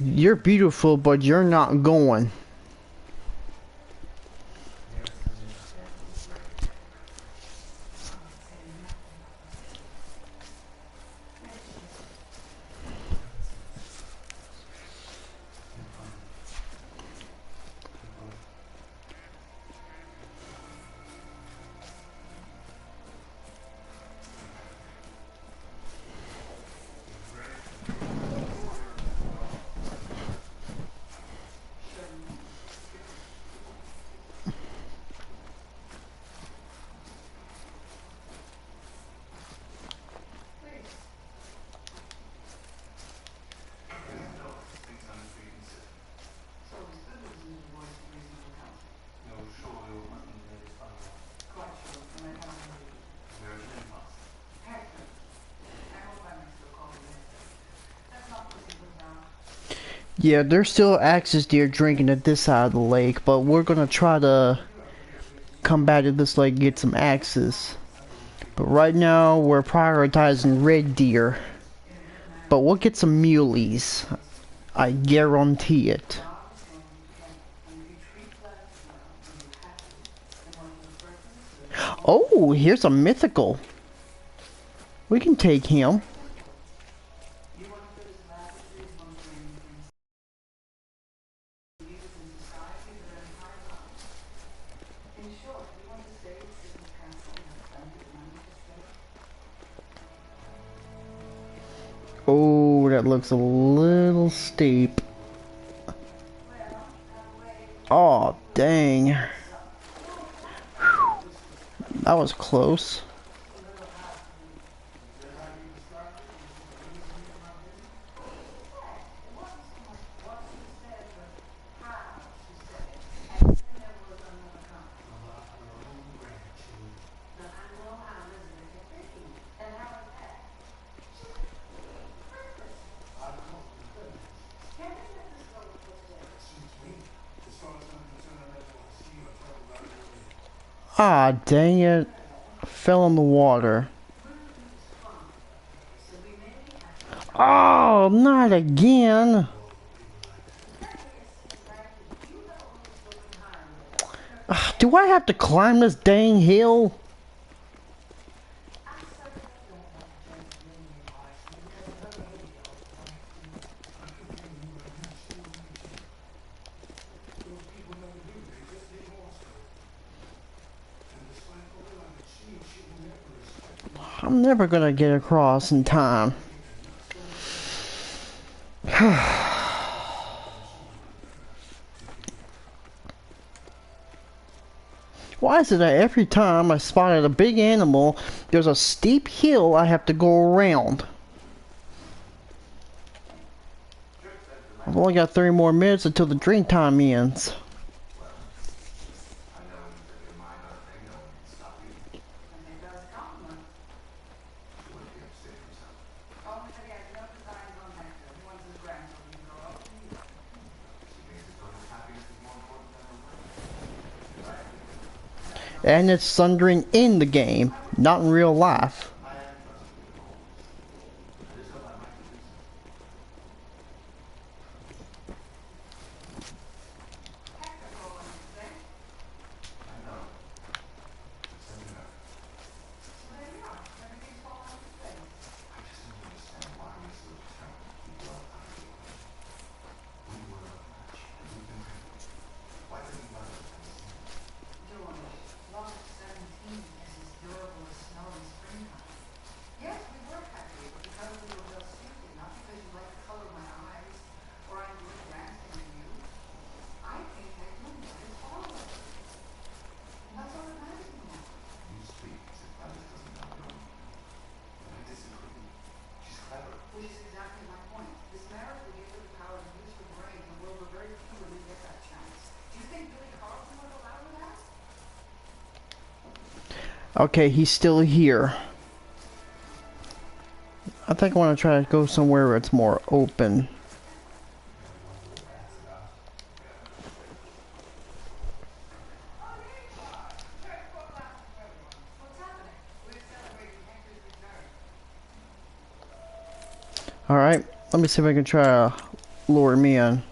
You're beautiful, but you're not going. Yeah, there's still axis deer drinking at this side of the lake, but we're gonna try to come back to this lake and get some axes. But right now we're prioritizing red deer. But we'll get some muleys. I guarantee it. Oh, here's a mythical. We can take him. Oh, that looks a little steep. Oh, dang. That was close. Ah, dang it. Fell in the water. Oh, not again. Do I have to climb this dang hill? I'm never gonna get across in time. Why is it that every time I spotted a big animal, there's a steep hill I have to go around? I've only got 3 more minutes until the drink time ends. And it's thundering in the game, not in real life. Okay, he's still here. I think I want to try to go somewhere where it's more open. Alright, let me see if I can try to lure me in.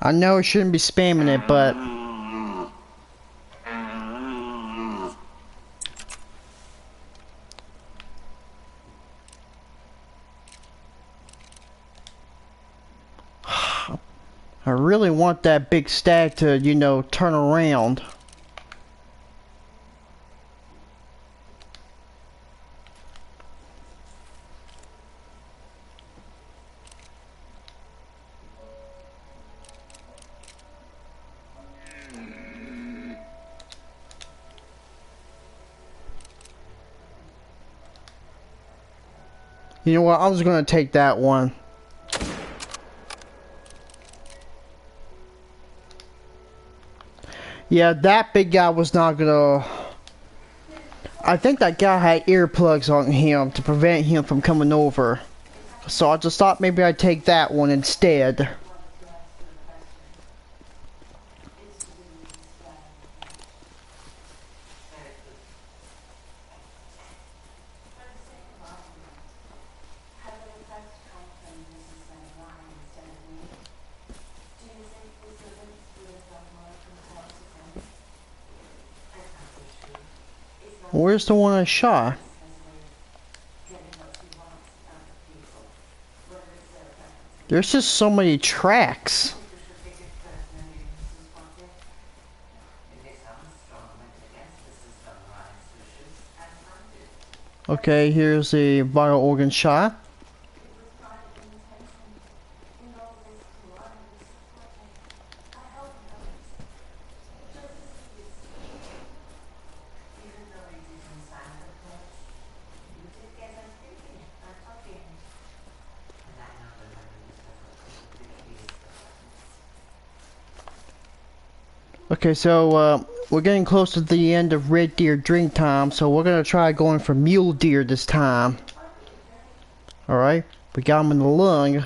I know I shouldn't be spamming it, but I really want that big stag to, you know, turn around. You know what? I was gonna take that one. Yeah, that big guy was not gonna... I think that guy had earplugs on him to prevent him from coming over. So I just thought maybe I'd take that one instead. Where's the one I shot? There's just so many tracks. Okay, here's a vital organ shot. Okay, so we're getting close to the end of red deer drink time, so we're gonna try going for mule deer this time. Alright, we got him in the lung.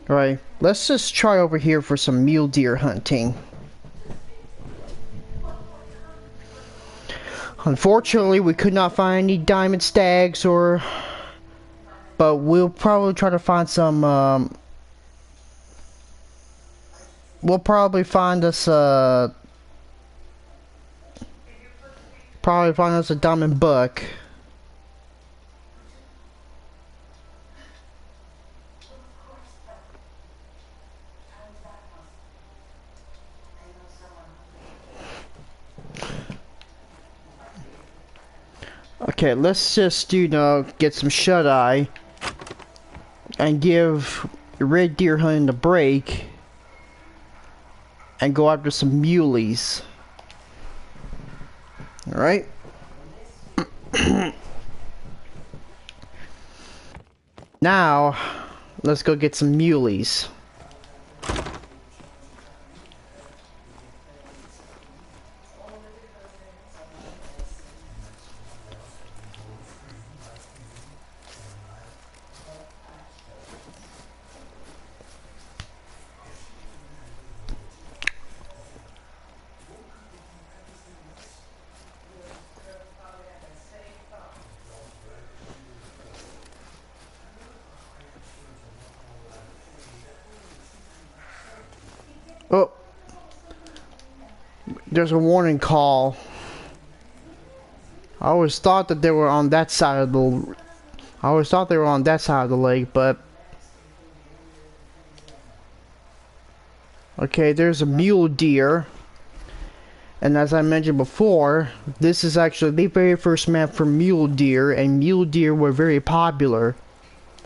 Alright, let's just try over here for some mule deer hunting. Unfortunately, we could not find any diamond stags but we'll probably try to find some, we'll probably find us, a diamond buck. Okay, let's just, you know, get some shut-eye and give red deer hunting a break and go after some muleys. Alright? Now, let's go get some muleys. Oh, there's a warning call. I always thought that they were on that side of the... I always thought they were on that side of the lake, but... Okay, there's a mule deer. And as I mentioned before, this is actually the very first map for mule deer, and mule deer were very popular.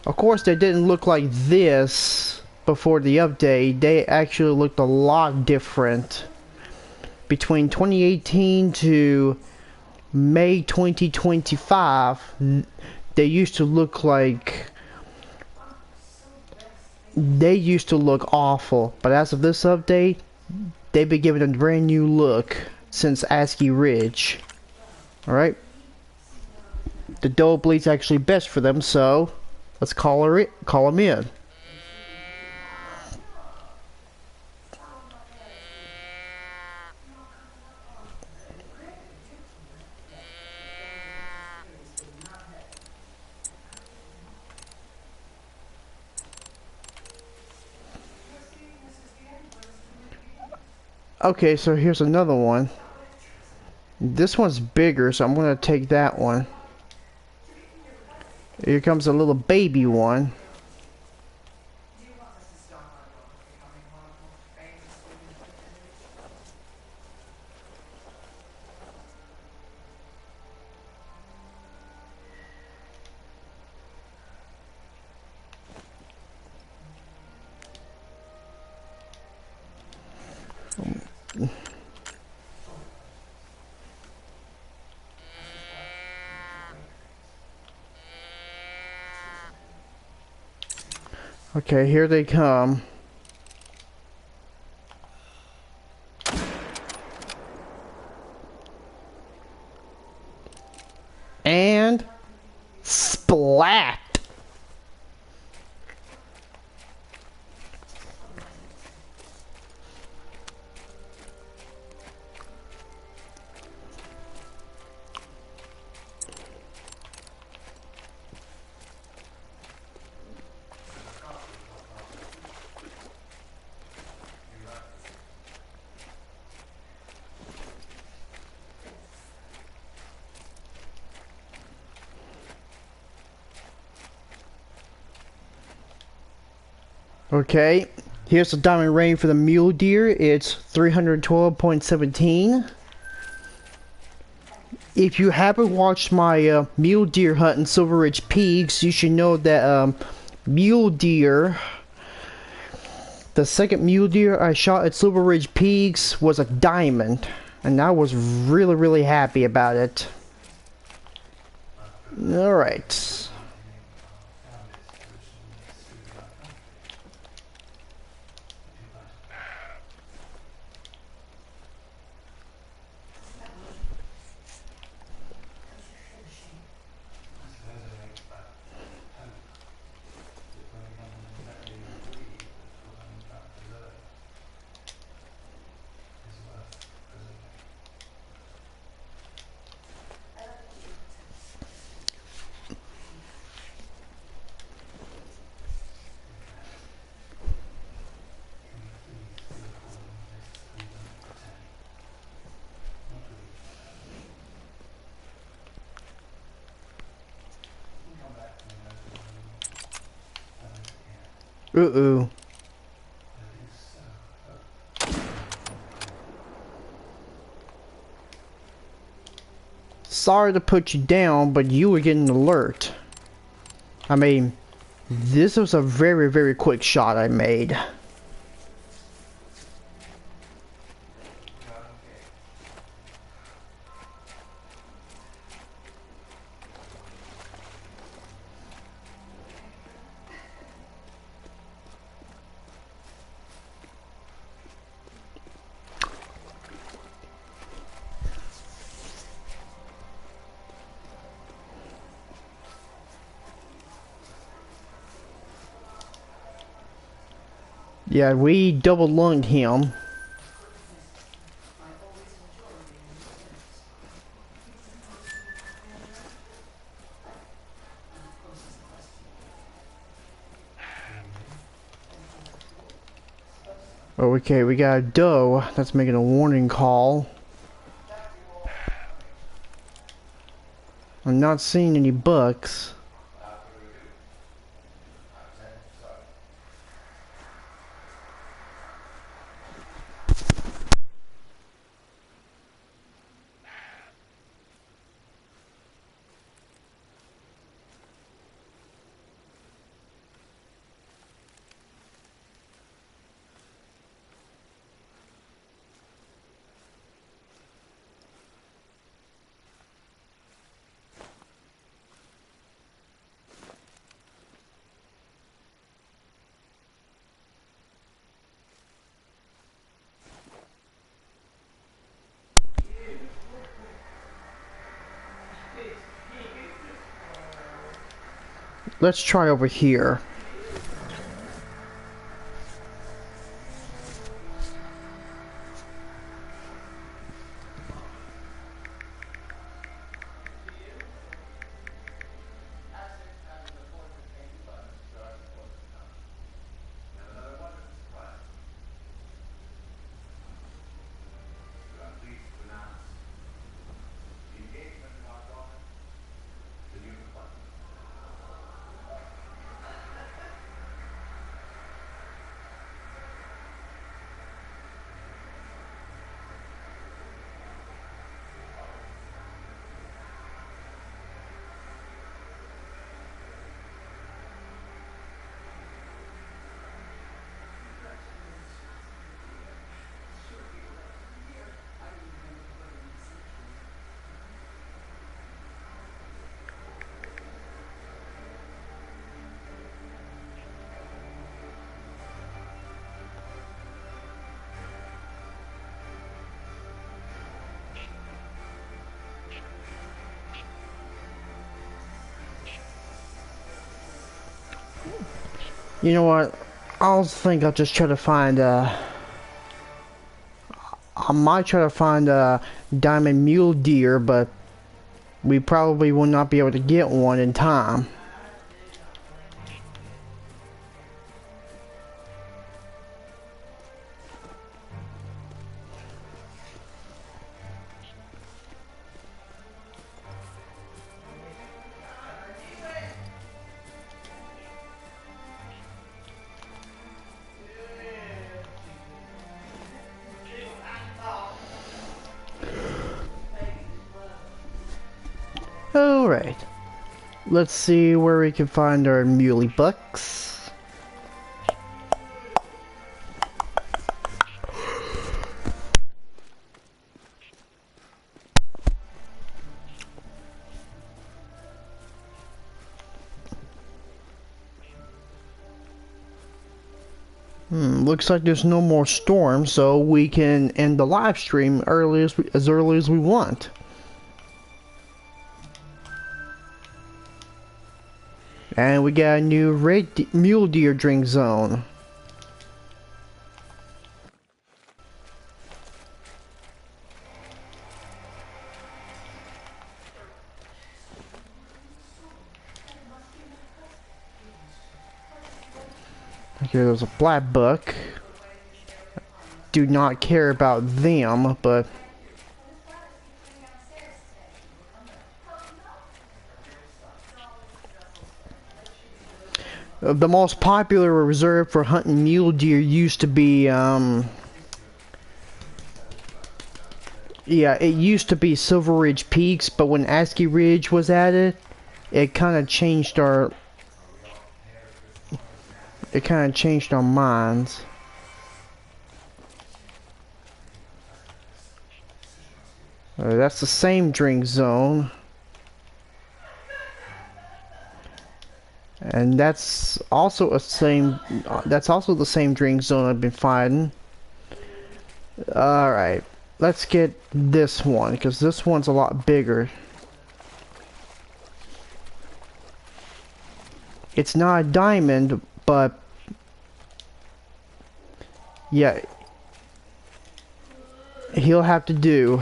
Of course, they didn't look like this before the update. They actually looked a lot different. Between 2018 to May 2025, they used to look like... They used to look awful, but as of this update, they've been given a brand new look since ASCII Ridge. Alright? The doe bleed's actually best for them, so let's call them in. Okay, so here's another one. This one's bigger, so I'm gonna take that one. Here comes a little baby one. Okay, here they come. And splat. Okay, here's the diamond rating for the mule deer. It's 312.17. If you haven't watched my mule deer hunt in Silver Ridge Peaks, you should know that mule deer, the second mule deer I shot at Silver Ridge Peaks was a diamond, and I was really happy about it. Alright. Uh-oh. Sorry to put you down, but you were getting an alert. I mean, this was a very quick shot I made. Yeah, we double lunged him. Okay, we got a doe that's making a warning call. I'm not seeing any bucks. Let's try over here. You know what? I'll just try to find I might try to find a diamond mule deer, but we probably will not be able to get one in time. Alright. Let's see where we can find our muley bucks. Looks like there's no more storm, so we can end the live stream as early as we want. And we got a new mule deer drink zone. Okay, there's a black buck. Do not care about them, but the most popular reserve for hunting mule deer used to be, yeah, it used to be Silver Ridge Peaks, but when ASCII Ridge was added, it kind of changed our minds. That's the same drink zone. And that's also the same drink zone I've been finding. Alright, let's get this one, because this one's a lot bigger. It's not a diamond, but yeah, he'll have to do.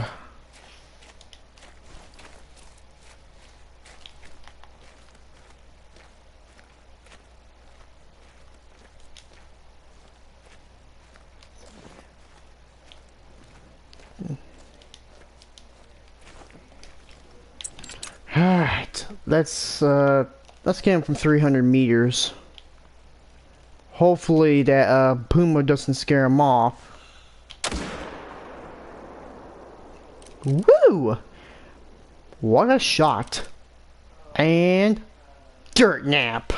Alright, let's get him from 300 meters. Hopefully that puma doesn't scare him off. Woo! What a shot. And dirt nap.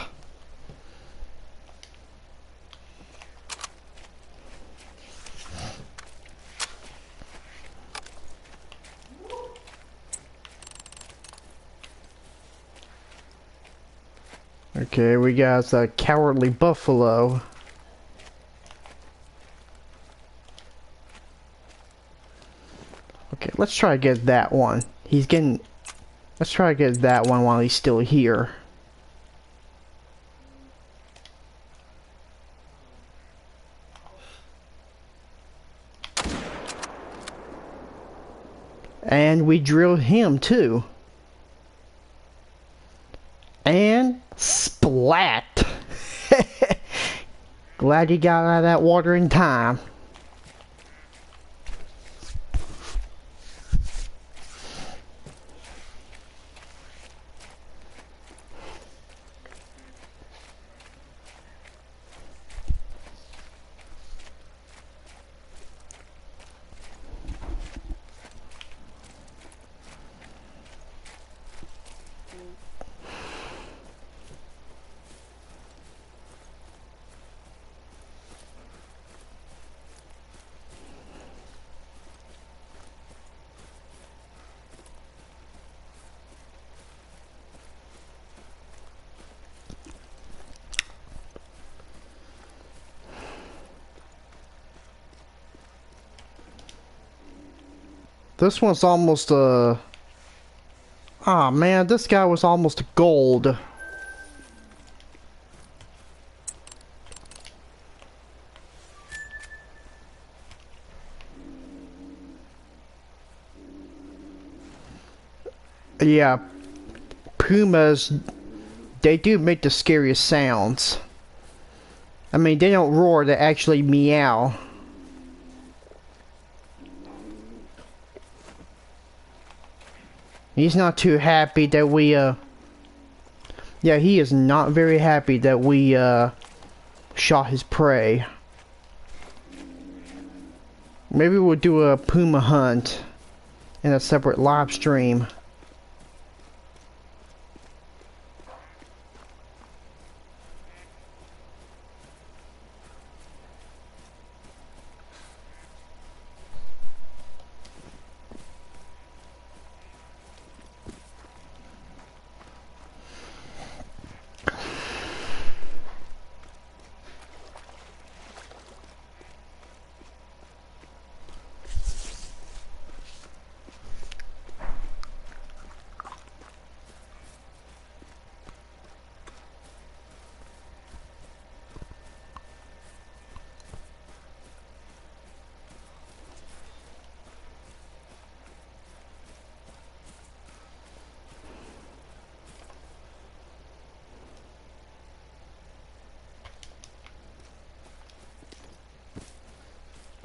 Okay, we got the cowardly buffalo. Okay, let's try to get that one. Let's try to get that one while he's still here. And we drilled him too. And splat! Glad you got out of that water in time. This one's almost a... Ah, man, this guy was almost gold. Yeah, pumas, they do make the scariest sounds. I mean, they don't roar, they actually meow. He's not too happy that we, yeah, he is not very happy that we, shot his prey. Maybe we'll do a puma hunt in a separate live stream.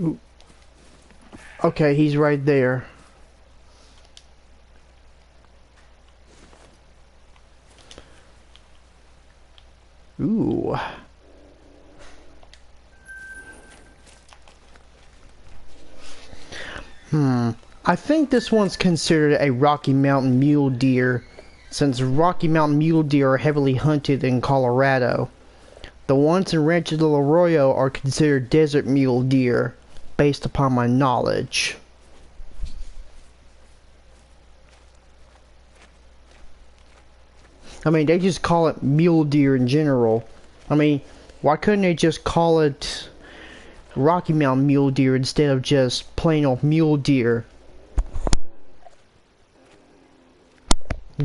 Ooh. Okay, he's right there. Ooh. I think this one's considered a Rocky Mountain mule deer, since Rocky Mountain mule deer are heavily hunted in Colorado. The ones in Rancho del Arroyo are considered desert mule deer, based upon my knowledge. I mean, they just call it mule deer in general. I mean, why couldn't they just call it Rocky Mountain mule deer instead of just plain old mule deer?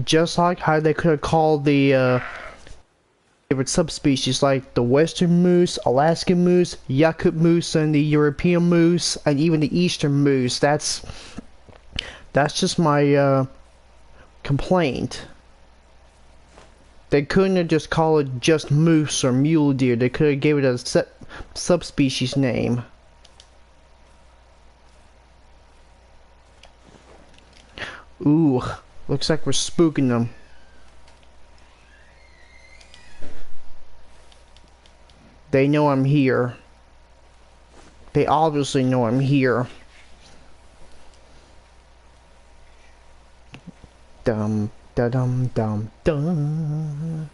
Just like how they could have called the favorite subspecies like the western moose, Alaskan moose, Yakut moose, and the European moose, and even the eastern moose. That's just my complaint. They couldn't have just called it just moose or mule deer. They could have gave it a subspecies name. Ooh, looks like we're spooking them. They know I'm here. They obviously know I'm here. Dum da dum dum dum.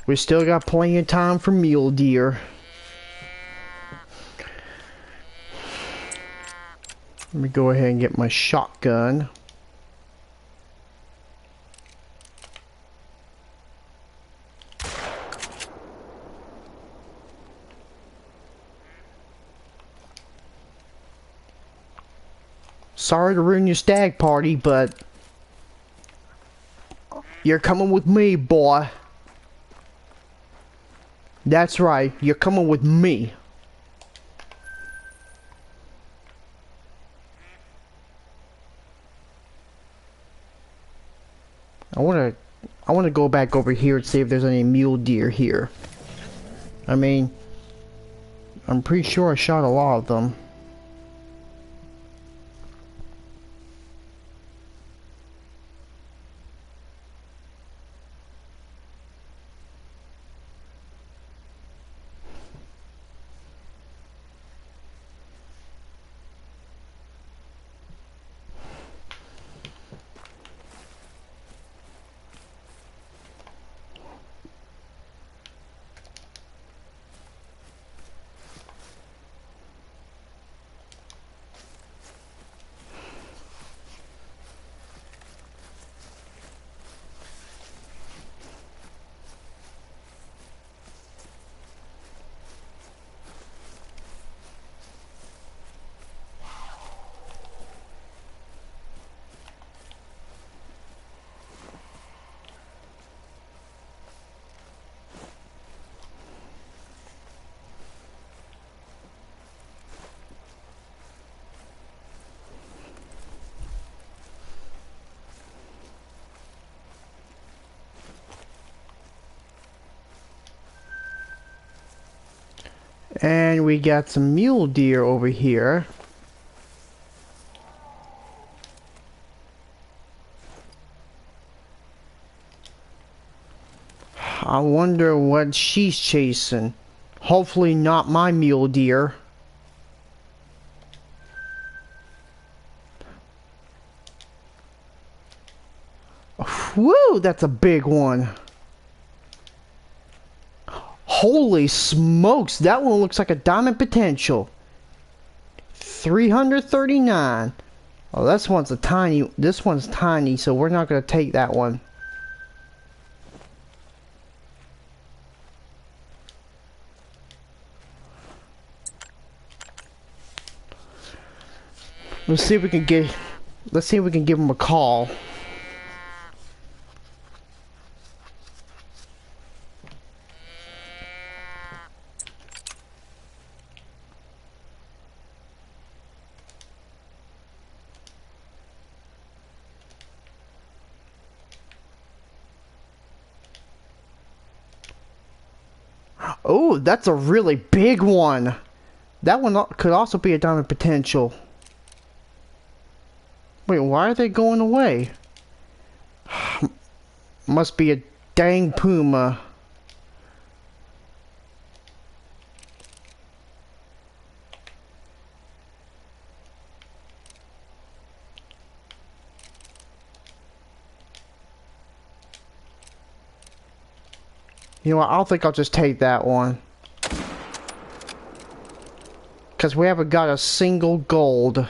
We still got plenty of time for mule deer. Let me go ahead and get my shotgun. Sorry to ruin your stag party, but you're coming with me, boy. That's right, you're coming with me. I wanna go back over here and see if there's any mule deer here. I mean, I'm pretty sure I shot a lot of them. And we got some mule deer over here. I wonder what she's chasing. Hopefully not my mule deer. Woo, that's a big one. Holy smokes, that one looks like a diamond potential. 339. Oh, this one's tiny, so we're not going to take that one. Let's see if we can give him a call. Oh, that's a really big one. That one could also be a diamond potential. Wait, why are they going away? Must be a dang puma. You know what, I think I'll just take that one. Because we haven't got a single gold.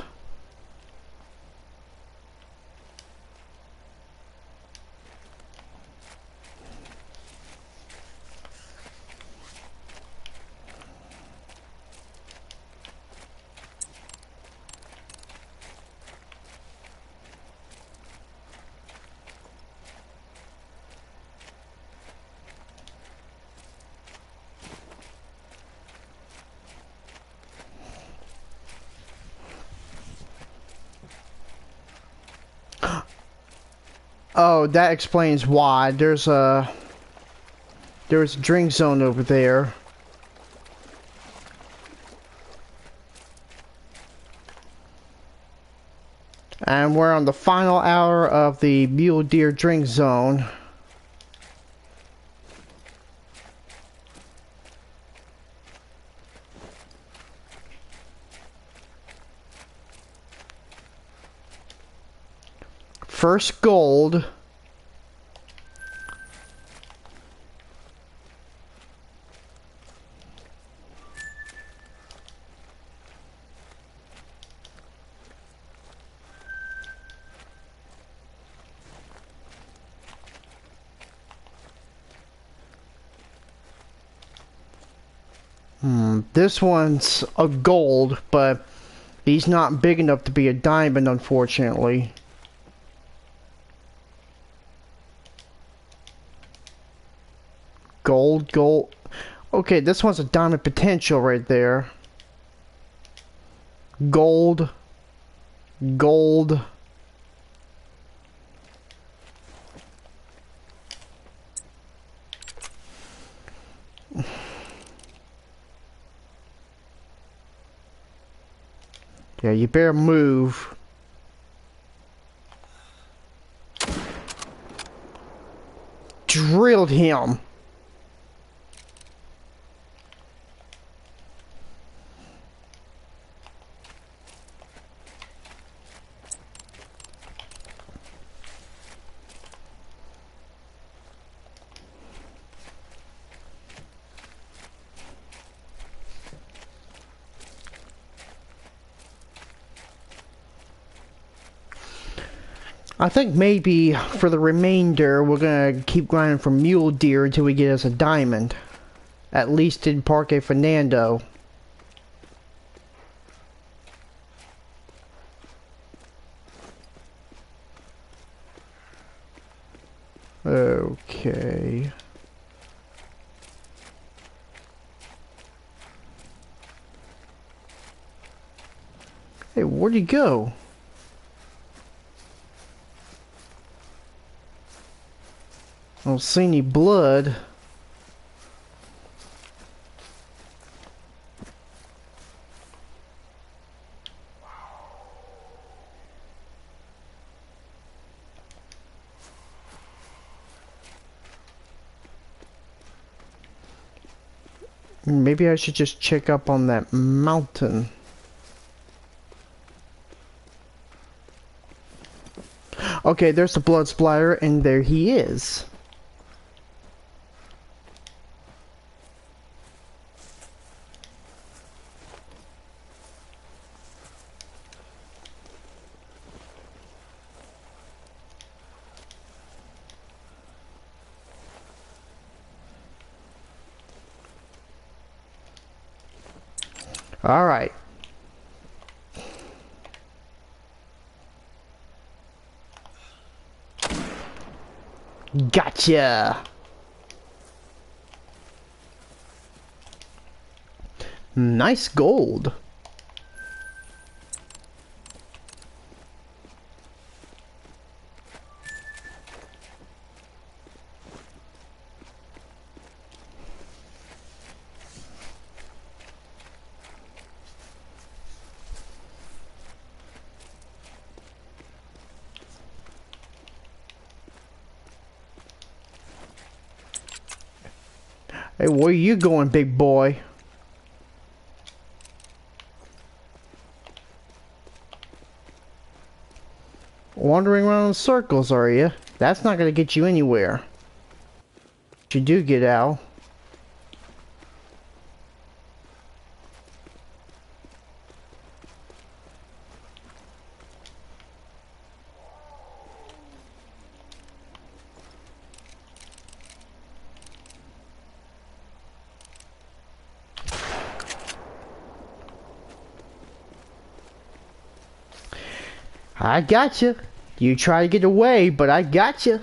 Oh, that explains why. There's a drink zone over there. And we're on the final hour of the mule deer drink zone. First gold. This one's a gold, but he's not big enough to be a diamond, unfortunately. Gold, gold. Okay, this one's a diamond potential right there. Gold. Gold. Yeah, you better move. Drilled him. I think maybe for the remainder, we're gonna keep grinding for mule deer until we get us a diamond. At least in Parque Fernando. Okay. Hey, where'd he go? I don't see any blood. Maybe I should just check up on that mountain. Okay, there's the blood splatter, and there he is. All right. Gotcha. Nice gold. Hey, where you going, big boy? Wandering around in circles, are you? That's not gonna get you anywhere. If you do get out. I gotcha. You try to get away, but I gotcha.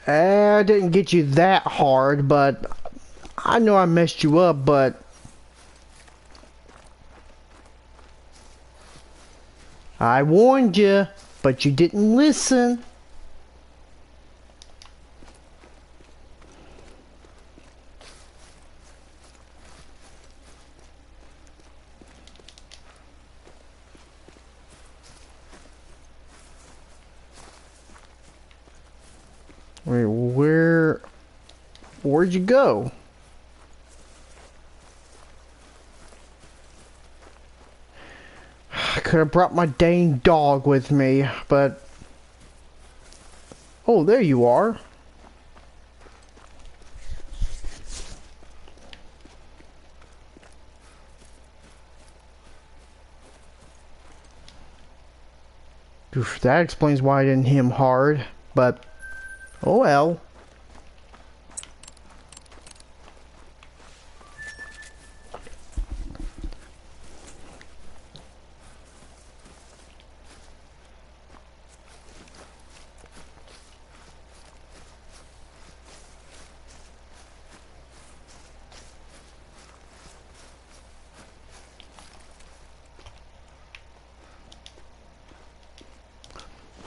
I didn't get you that hard, but I know I messed you up, but I warned you, but you didn't listen. Wait, where'd you go? I could have brought my dang dog with me, but... Oh, there you are. Oof, that explains why I didn't hit him hard, but... Oh well.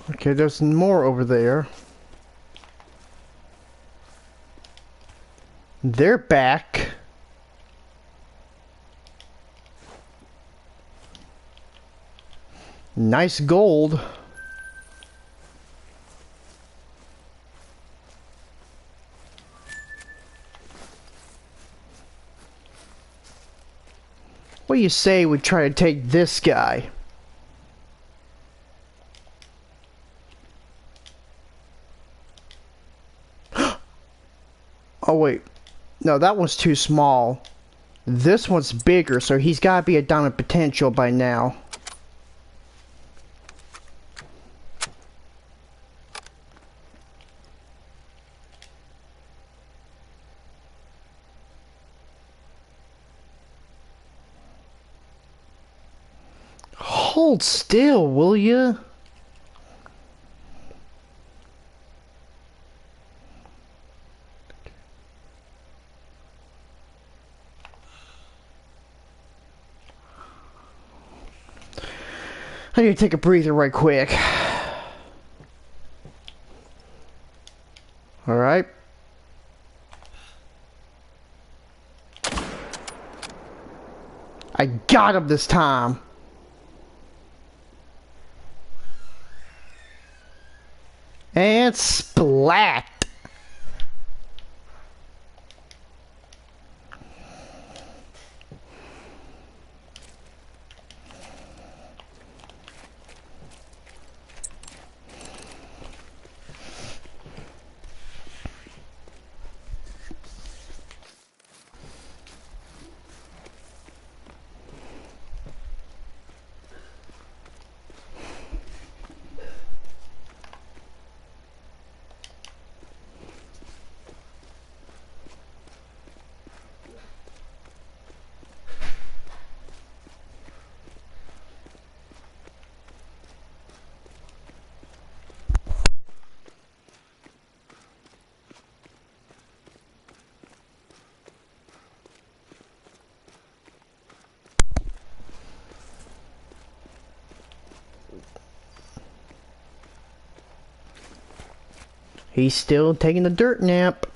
Okay, there's more over there. They're back. Nice gold. What do you say we try to take this guy? Oh wait. No, that one's too small. This one's bigger, so he's got to be a diamond potential by now. Hold still, will you? I need to take a breather right quick. Alright. I got him this time. And splat! He's still taking a dirt nap.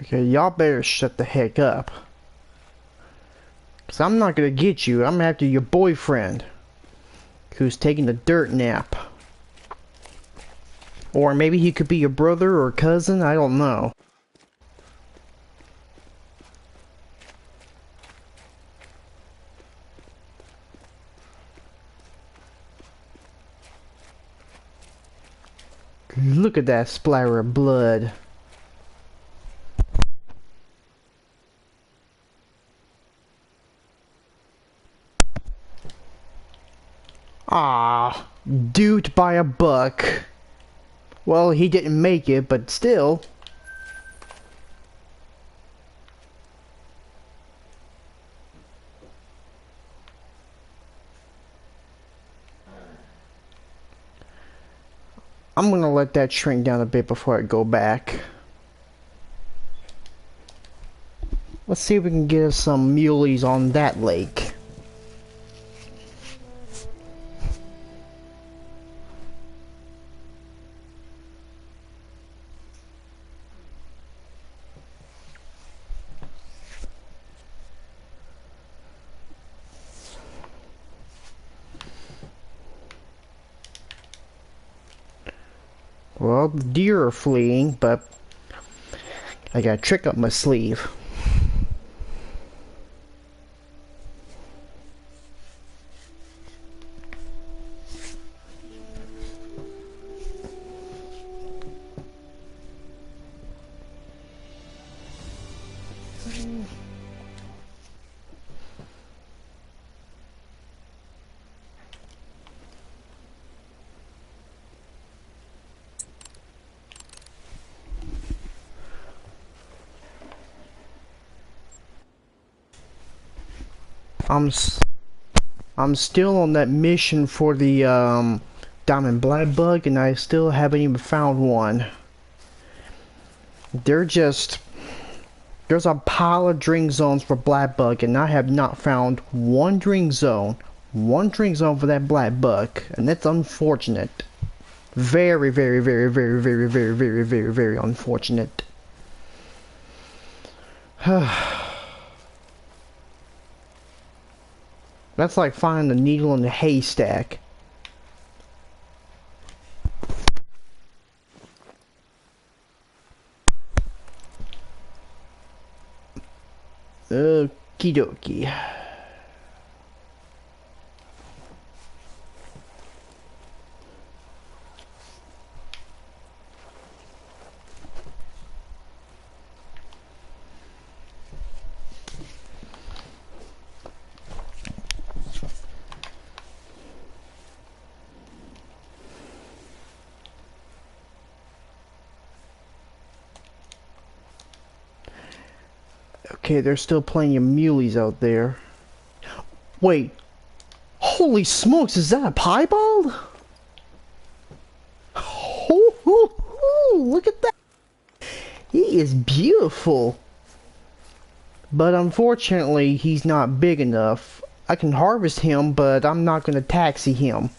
Okay, y'all better shut the heck up. Cause I'm not gonna get you. I'm after your boyfriend. Who's taking a dirt nap. Or maybe he could be your brother or cousin, I don't know. Look at that splatter of blood. Ah, duped by a buck. Well, he didn't make it, but still. I'm gonna let that shrink down a bit before I go back. Let's see if we can get us some muleys on that lake. Well, the deer are fleeing, but I got a trick up my sleeve. I'm still on that mission for the diamond black bug, and I still haven't even found one. There's a pile of drink zones for black bug, and I have not found one drink zone for that black bug, and that's unfortunate. Very, very, very, very, very, very, very, very, very unfortunate. That's like finding a needle in a haystack. Okie dokie. Okay, there's still plenty of muleys out there. Wait. Holy smokes, is that a piebald? Look at that. He is beautiful. But unfortunately, he's not big enough. I can harvest him, but I'm not going to taxi him.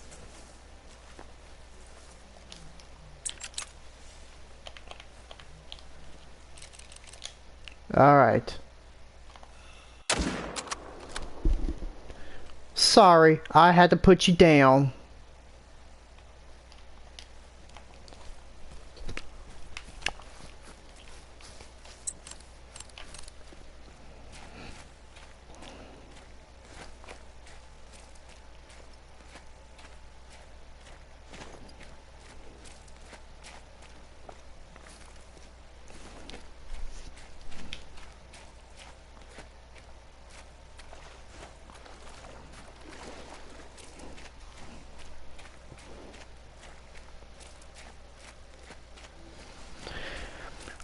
Alright. Sorry, I had to put you down.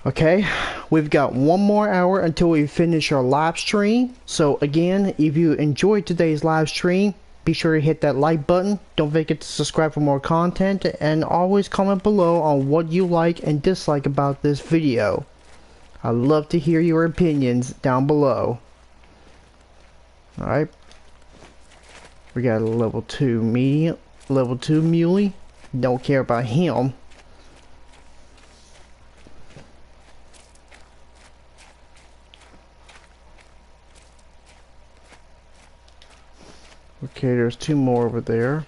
Okay, we've got 1 more hour until we finish our live stream. So again, if you enjoyed today's live stream, be sure to hit that like button. Don't forget to subscribe for more content, and always comment below on what you like and dislike about this video. I'd love to hear your opinions down below. Alright, we got a level 2 medium, level 2 muley. Don't care about him. Okay, there's 2 more over there.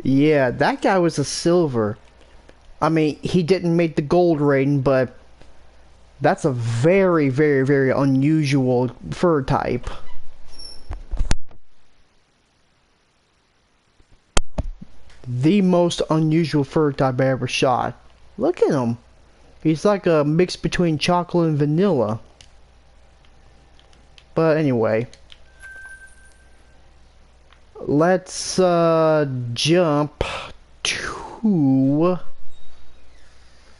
Yeah, that guy was a silver. I mean, he didn't make the gold rating, but that's a very, very, very unusual fur type. The most unusual fur type I ever shot. Look at him. He's like a mix between chocolate and vanilla. But anyway. Let's jump to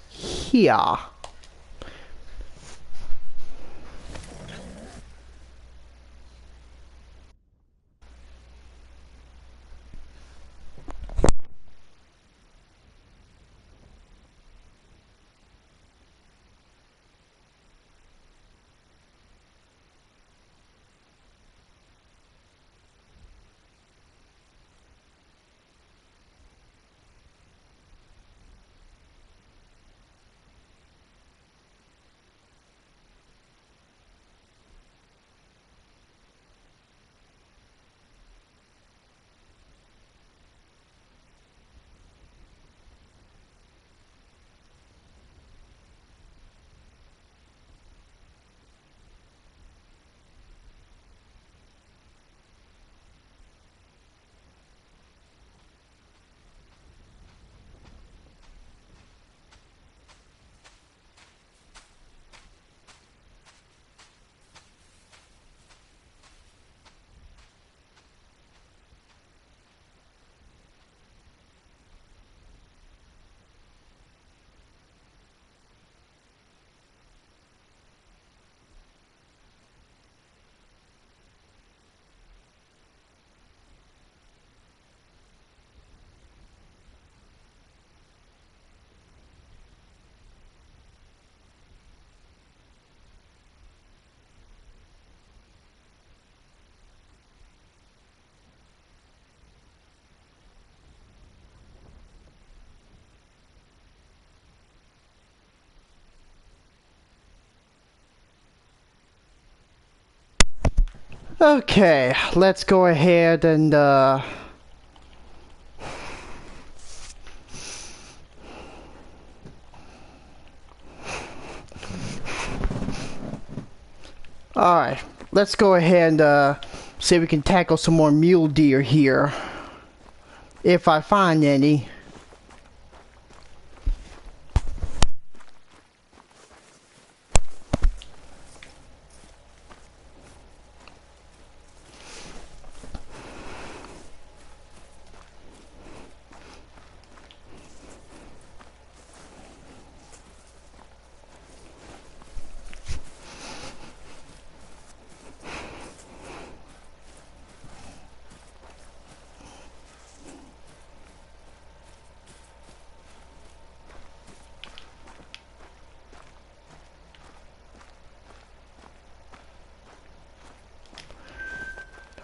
here. Okay, let's go ahead and alright, let's go ahead and see if we can tackle some more mule deer here. If I find any.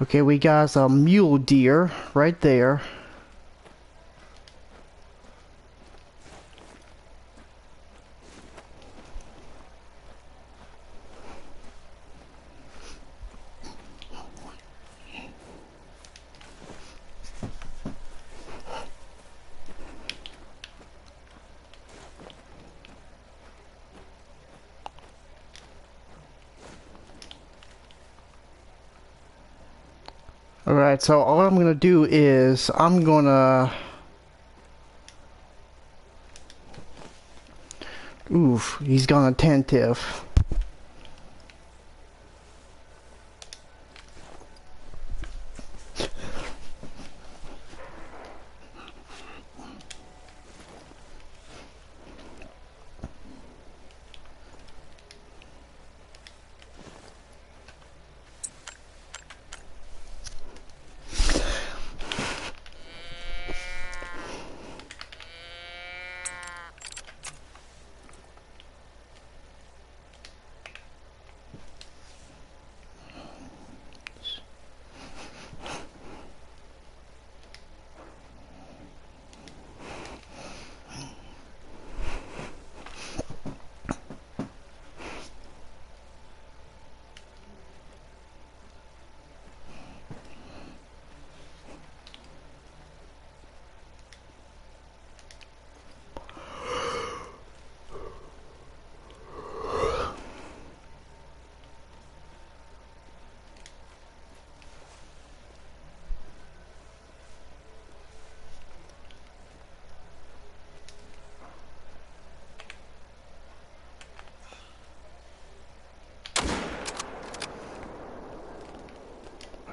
Okay, we got a mule deer right there. Alright, so all I'm gonna do is I'm gonna... Oof, he's gone attentive.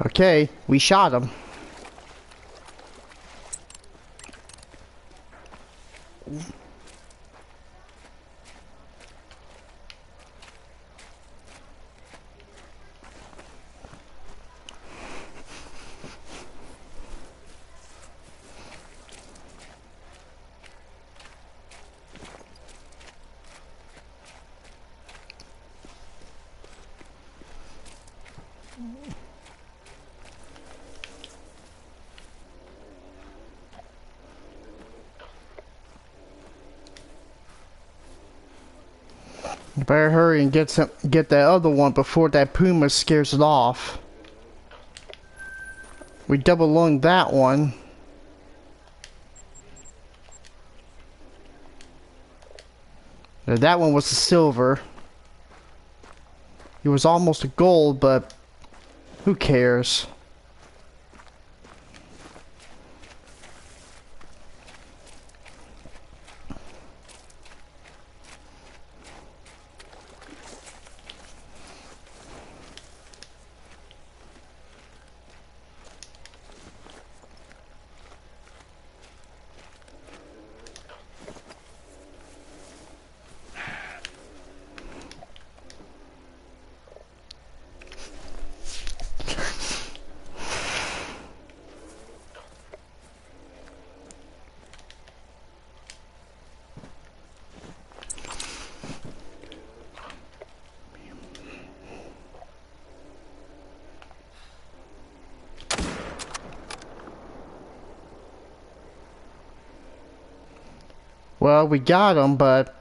Okay, we shot him. Better hurry and get that other one before that puma scares it off. We double lunged that one. Now, that one was a silver. It was almost a gold, but who cares? Well, we got him, but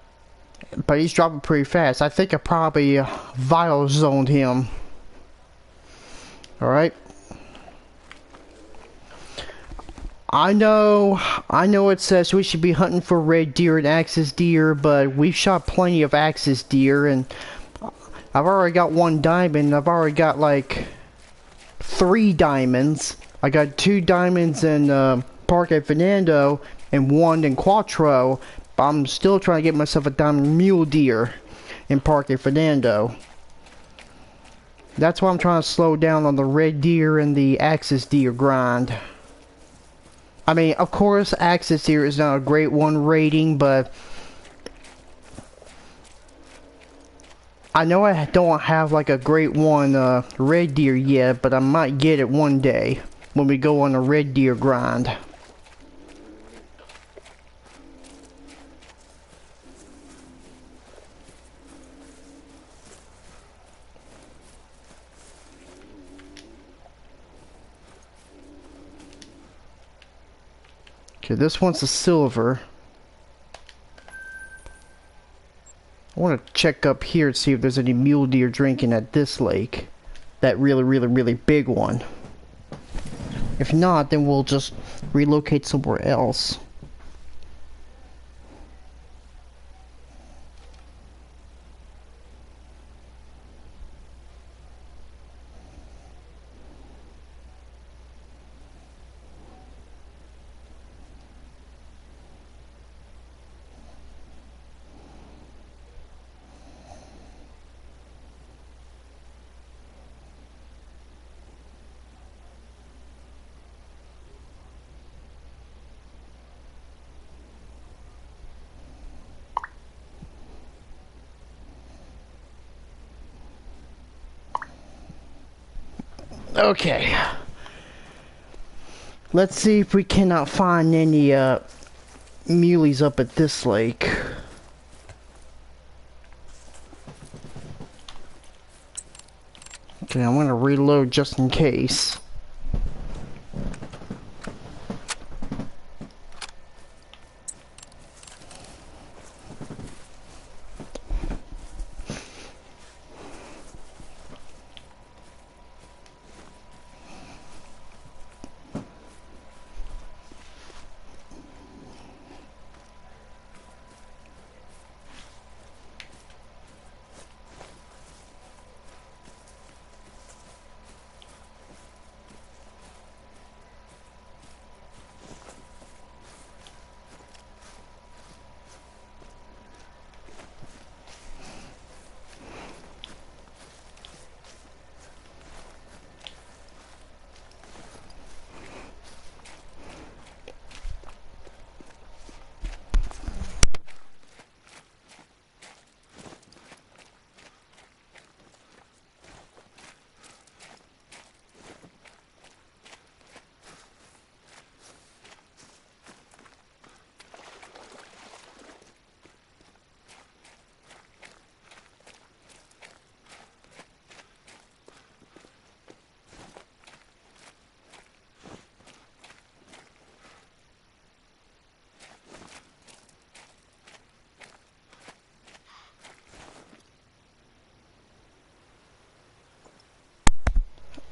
he's dropping pretty fast. I think I probably vital zoned him. Alright. I know it says we should be hunting for red deer and axis deer, but we've shot plenty of axis deer, and I've already got 1 diamond. I've already got like 3 diamonds. I got 2 diamonds in Parque Fernando and 1 in Quattro, but I'm still trying to get myself a diamond mule deer in Parque Fernando. That's why I'm trying to slow down on the red deer and the axis deer grind. I mean, of course, axis deer is not a great 1 rating, but I know I don't have like a great 1 red deer yet, but I might get it one day when we go on a red deer grind. Okay, this one's a silver. I want to check up here to see if there's any mule deer drinking at this lake. That really big one. If not, then we'll just relocate somewhere else. Okay. Let's see if we cannot find any muleys up at this lake. Okay, I'm gonna reload just in case.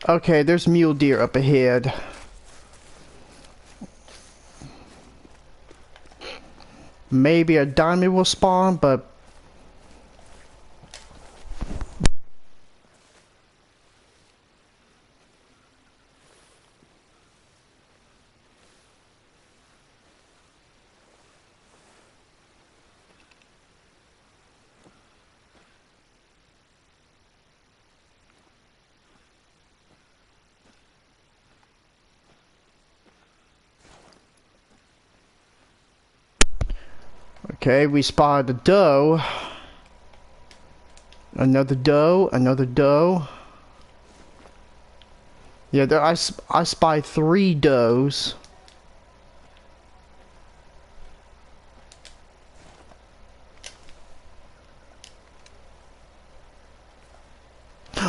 Okay, there's mule deer up ahead. Maybe a diamond will spawn, but okay, we spotted a doe. Another doe, another doe. Yeah, there I spy 3 does.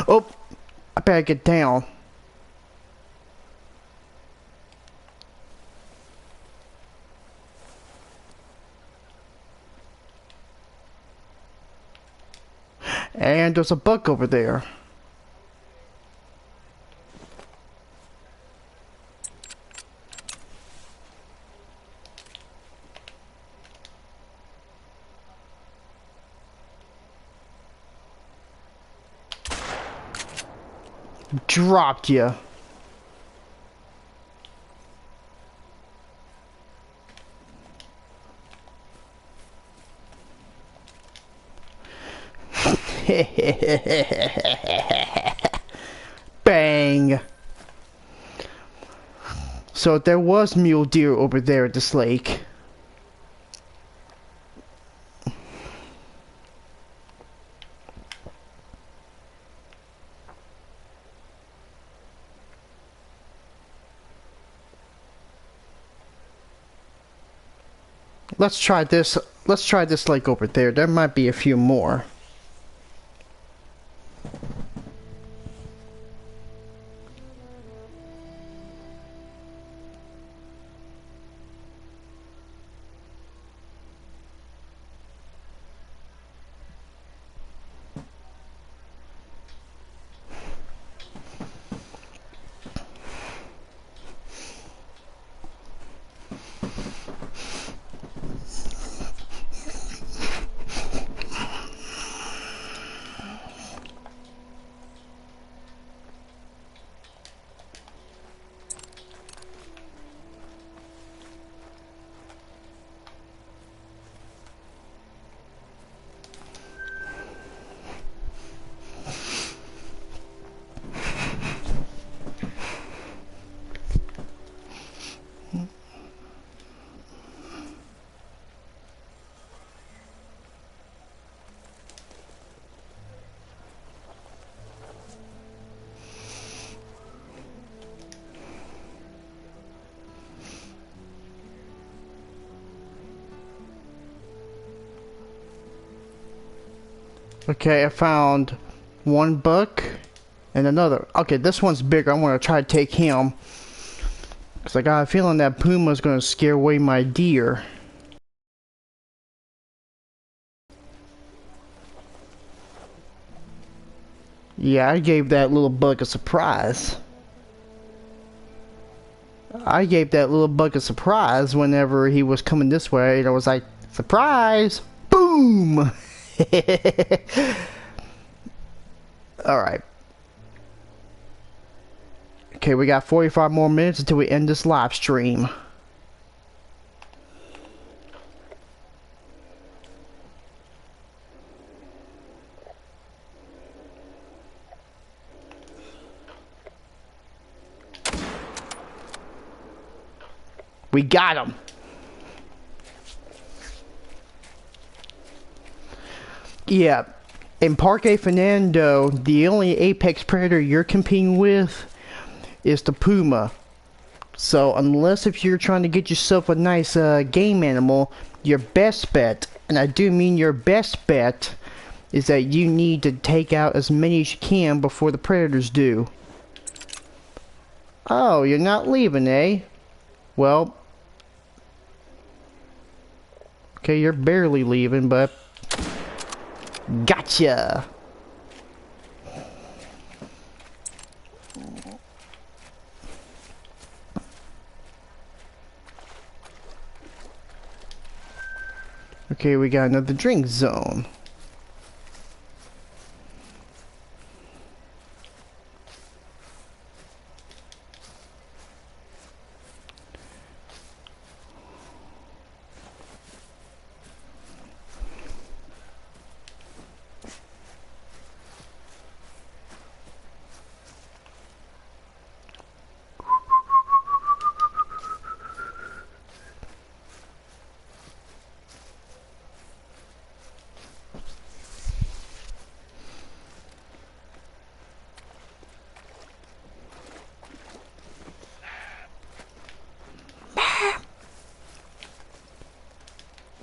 Oh, I better get down. And there's a buck over there. Dropped you. Bang. So there was mule deer over there at this lake. Let's try this. Let's try this lake over there. There might be a few more. Okay, I found one buck and another. Okay, this one's bigger. I'm gonna try to take him. Cause I got a feeling that puma's gonna scare away my deer. Yeah, I gave that little buck a surprise. I gave that little buck a surprise whenever he was coming this way. And I was like, surprise! Boom! Alright. Okay, we got 45 more minutes until we end this live stream. We got him. Yeah, in Parque Fernando, the only apex predator you're competing with is the puma. So unless if you're trying to get yourself a nice game animal, your best bet, and I do mean your best bet, is that you need to take out as many as you can before the predators do. Oh, you're not leaving, eh? Well, okay, you're barely leaving, but gotcha! Okay, we got another drink zone.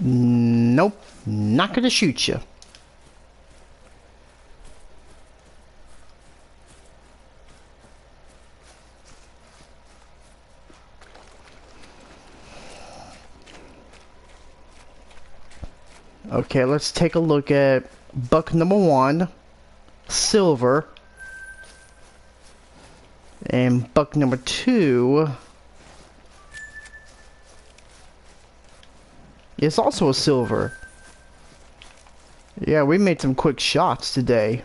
Nope, not gonna shoot you. Okay, let's take a look at buck number 1, silver, and buck number 2 is also a silver. Yeah, we made some quick shots today.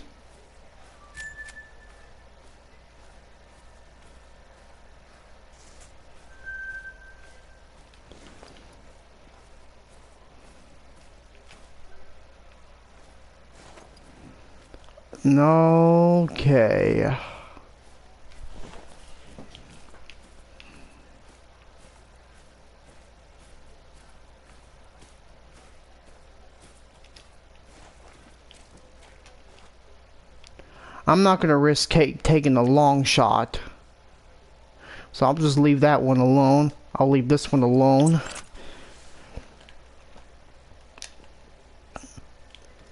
No, okay. I'm not gonna risk taking a long shot. So I'll just leave that one alone. I'll leave this one alone.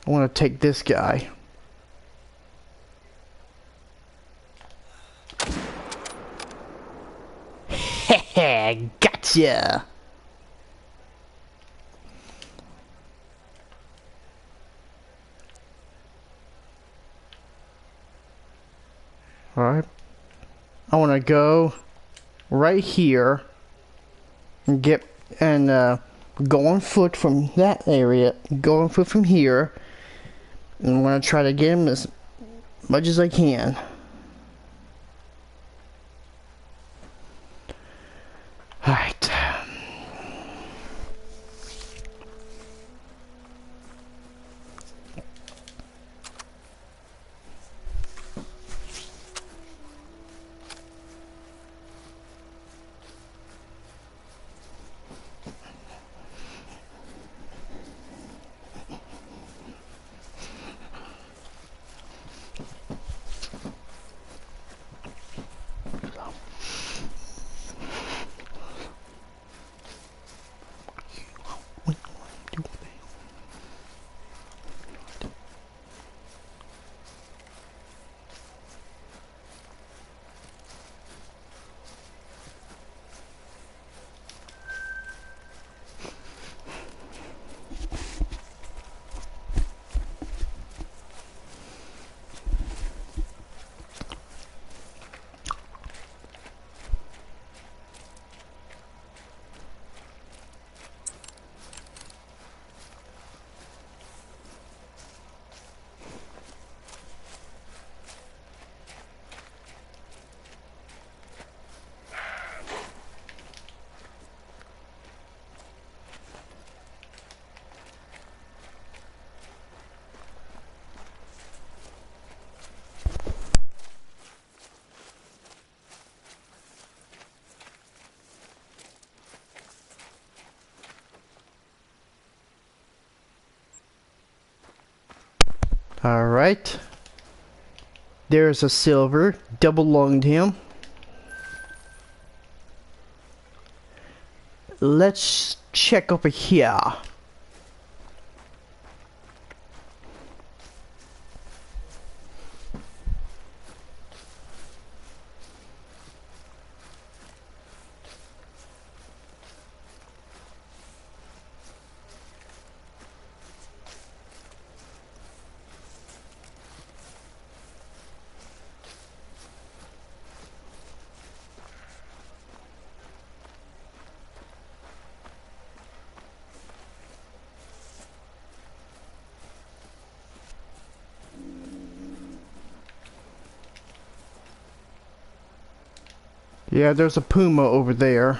I want to take this guy. Heh, gotcha! Alright. I want to go right here and go on foot from that area, go on foot from here, and I'm going to try to get him as much as I can. Alright. Alright. There's a silver. Double lunged him. Let's check over here. Yeah, there's a puma over there.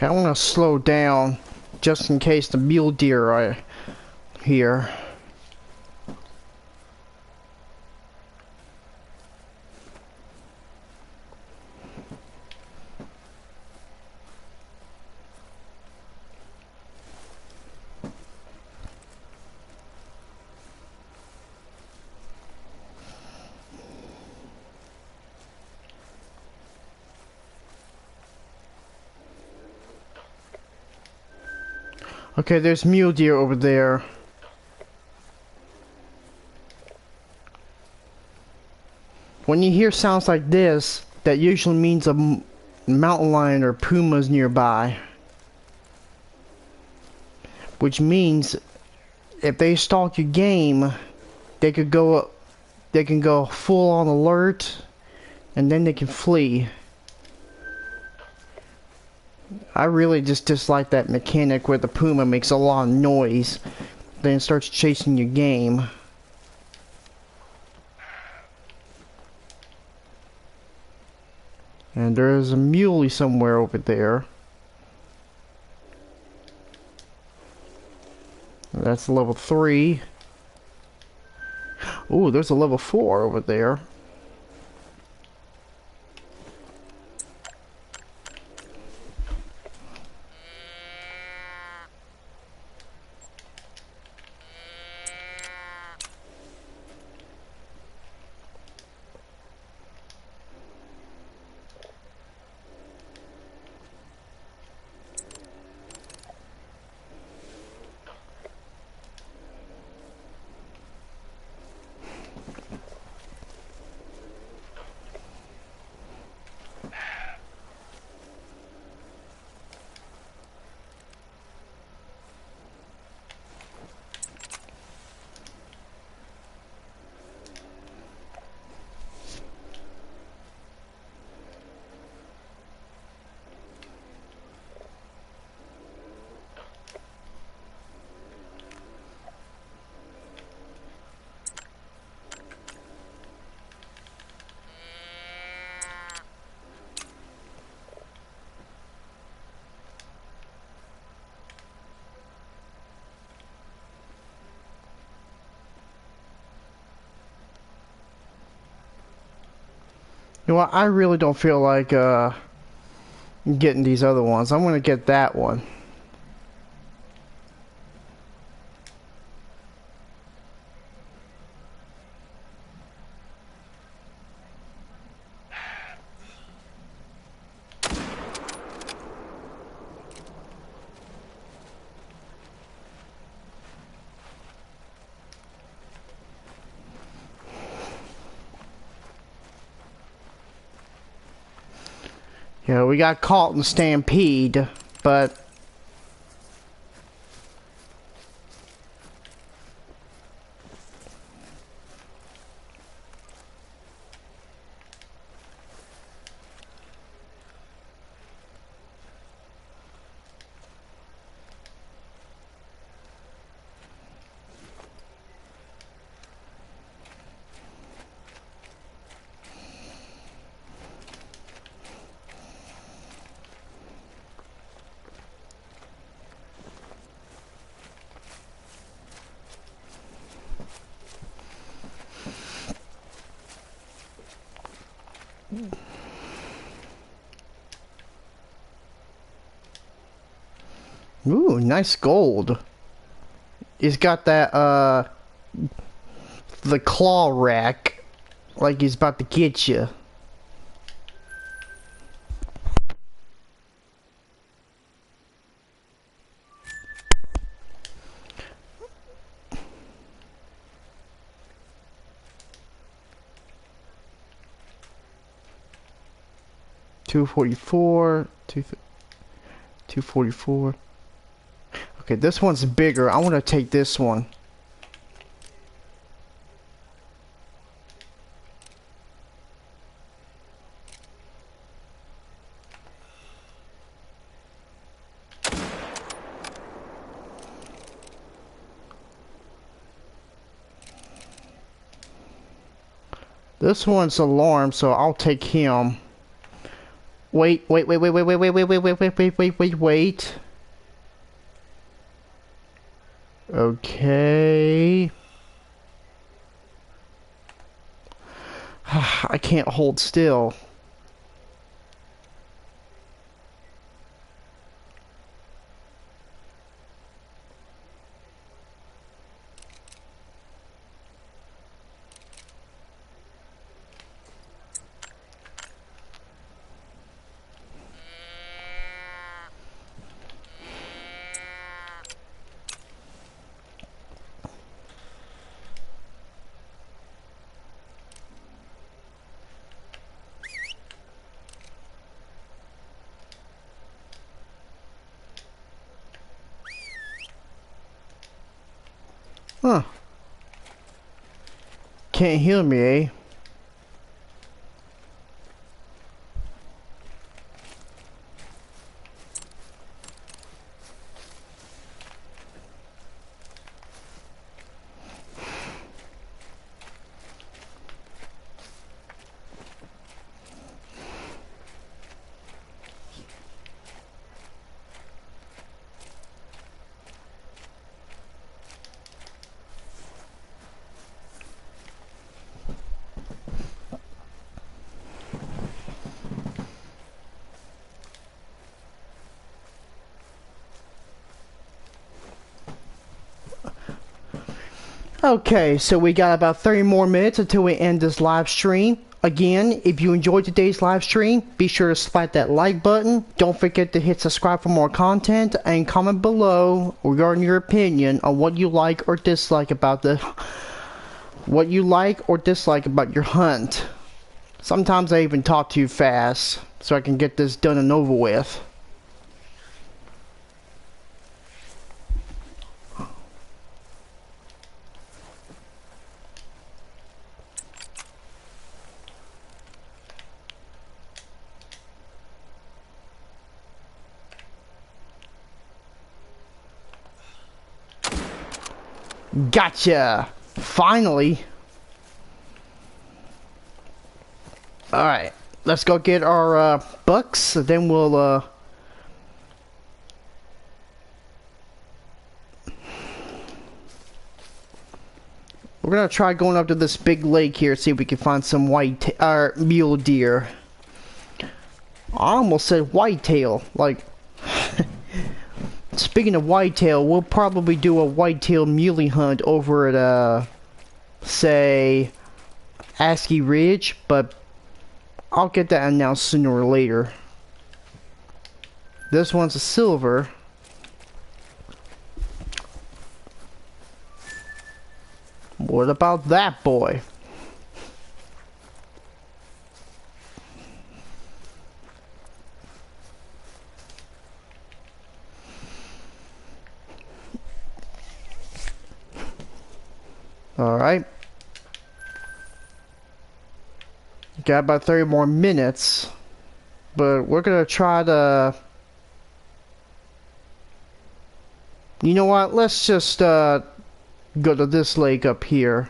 Okay, I want to slow down just in case the mule deer are here. Okay, there's mule deer over there. When you hear sounds like this, that usually means mountain lion or pumas nearby. Which means if they stalk your game, they could go they can go full on alert and then they can flee. I really just dislike that mechanic where the puma makes a lot of noise, then starts chasing your game. And there's a muley somewhere over there. That's level 3. Ooh, there's a level 4 over there. You know what, I really don't feel like getting these other ones. I'm gonna get that one. Yeah, we got caught in the stampede, but 'Ooh, nice gold. He's got that, the claw rack, like he's about to get you. $244, 244. Okay, this one's bigger. I want to take this one. This one's alarmed, so I'll take him. Wait. Okay. I can't hold still. Huh. Can't hear me, eh? Okay, so we got about 30 more minutes until we end this live stream. Again, if you enjoyed today's live stream, be sure to slap that like button. Don't forget to hit subscribe for more content and comment below regarding your opinion on what you like or dislike about your hunt. Sometimes I even talk too fast so I can get this done and over with. Gotcha! Finally! Alright, let's go get our bucks, then we'll we're gonna try going up to this big lake here, see if we can find some mule deer. I almost said whitetail, like speaking of whitetail, we'll probably do a whitetail muley hunt over at, say, Askey Ridge, but I'll get that announced sooner or later. This one's a silver. What about that boy? Alright. Got about 30 more minutes. But we're gonna try to... You know what? Let's just go to this lake up here.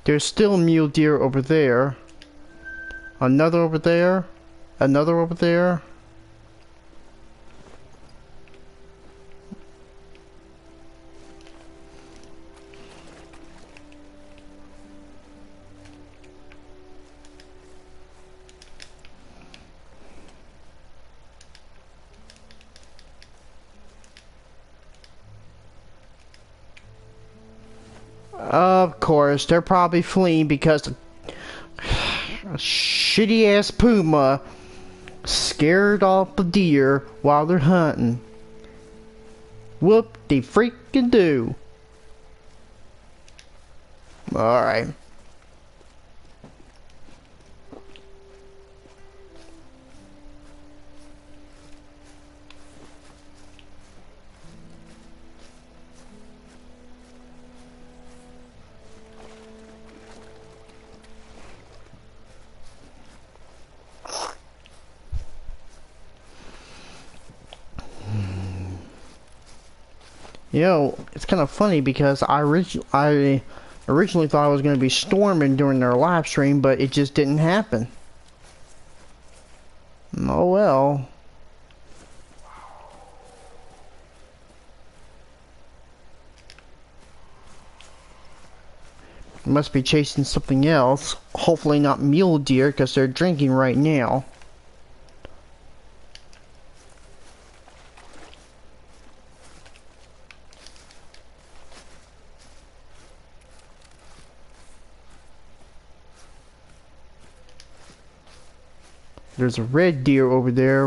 There's still mule deer over there. Another over there. Another over there. Of course, they're probably fleeing because a shitty ass puma scared off the deer while they're hunting. Whoop de freaking do. Alright. You know, it's kind of funny because I originally thought it was going to be storming during their live stream, but it just didn't happen. Oh well. Must be chasing something else. Hopefully not mule deer because they're drinking right now. There's a red deer over there.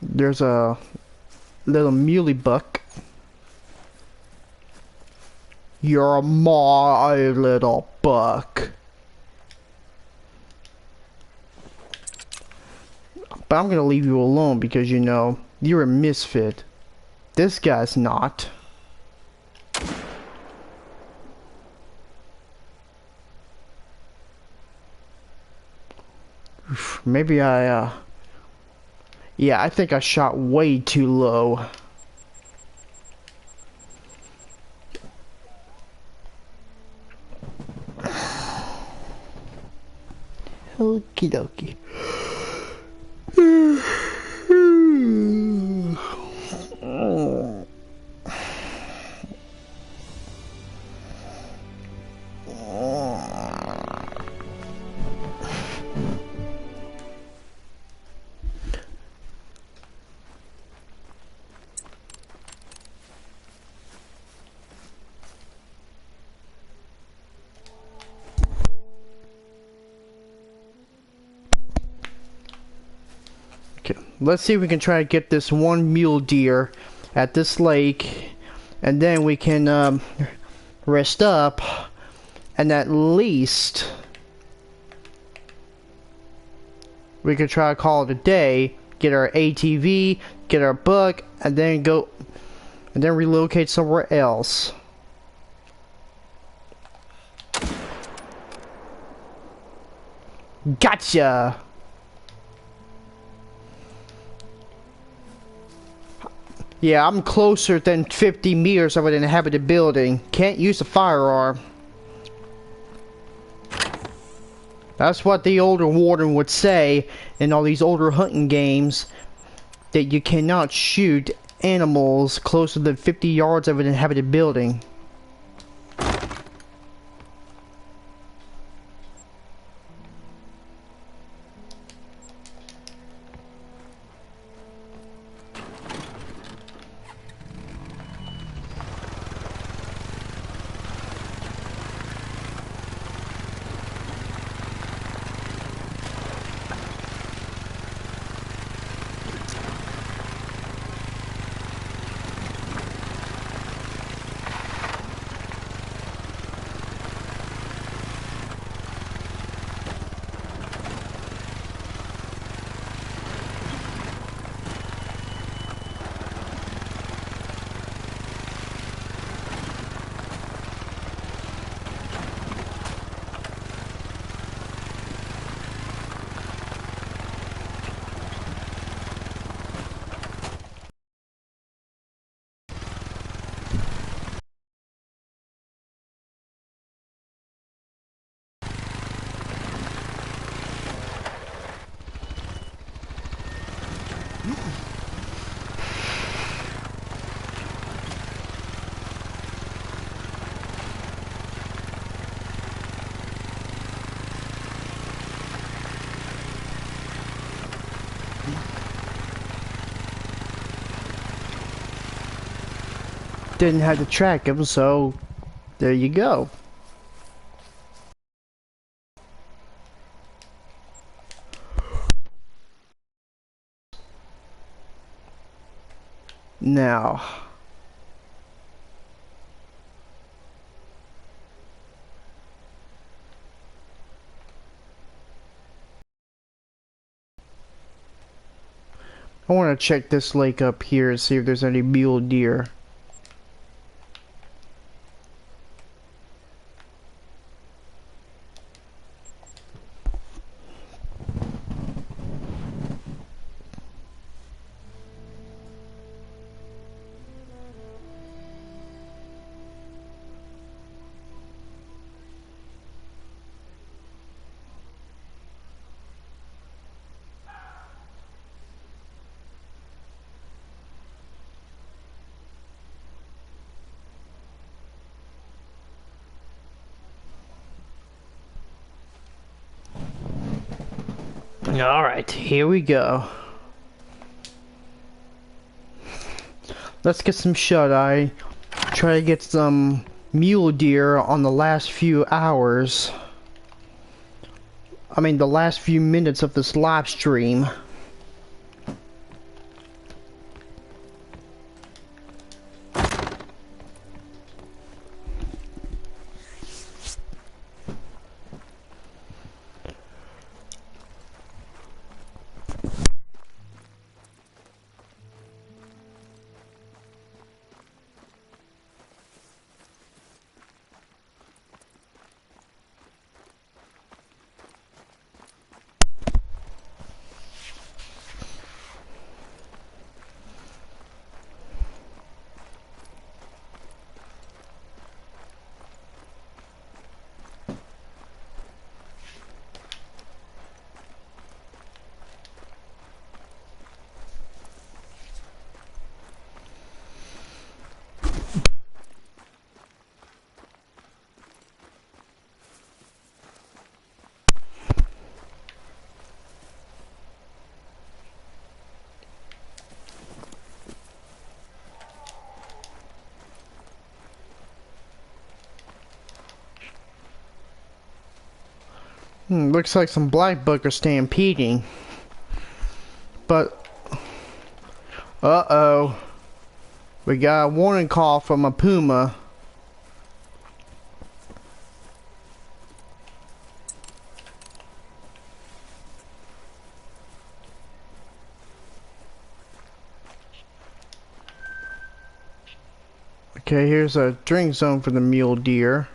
There's a little muley buck. You're my little buck. But I'm gonna leave you alone because, you know, you're a misfit. This guy's not. Maybe yeah, I think I shot way too low. Okie dokie. Let's see if we can try to get this one mule deer at this lake, and then we can rest up, and at least we can try to call it a day, get our ATV, get our buck, and then relocate somewhere else. Gotcha! Yeah, I'm closer than 50 meters of an inhabited building. Can't use a firearm. That's what the older warden would say in all these older hunting games. That you cannot shoot animals closer than 50 yards of an inhabited building. Didn't have to track him, so there you go. Now, I want to check this lake up here and see if there's any mule deer. Alright, here we go. Let's get some shut-eye. Try to get some mule deer on the last few hours. I mean, the last few minutes of this live stream. Looks like some black buck are stampeding. But, uh-oh. We got a warning call from a puma. Okay, here's a drink zone for the mule deer.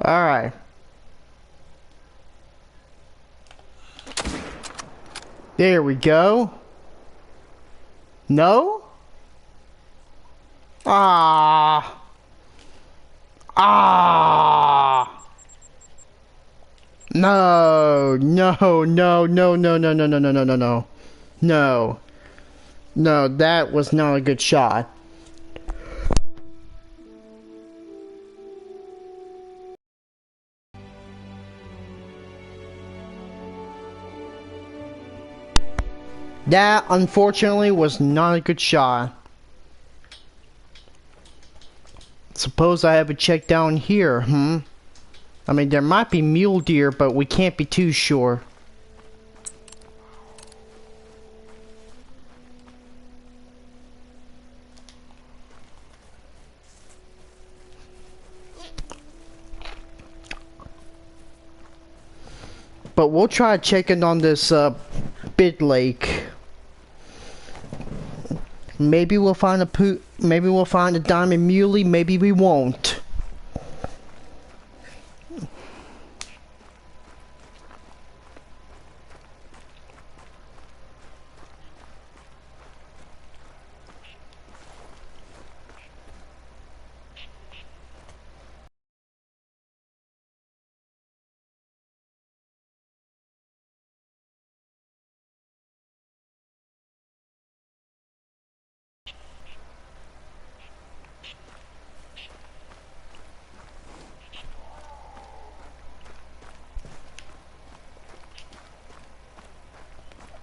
Alright. There we go. No? Ah. Ah. No. No, no, no, no, no, no, no, no, no, no, no. No. No, that was not a good shot. That, unfortunately, was not a good shot. Suppose I have a check down here, I mean, there might be mule deer, but we can't be too sure. But we'll try checking on this, bid lake. Maybe we'll find maybe we'll find a diamond muley, maybe we won't.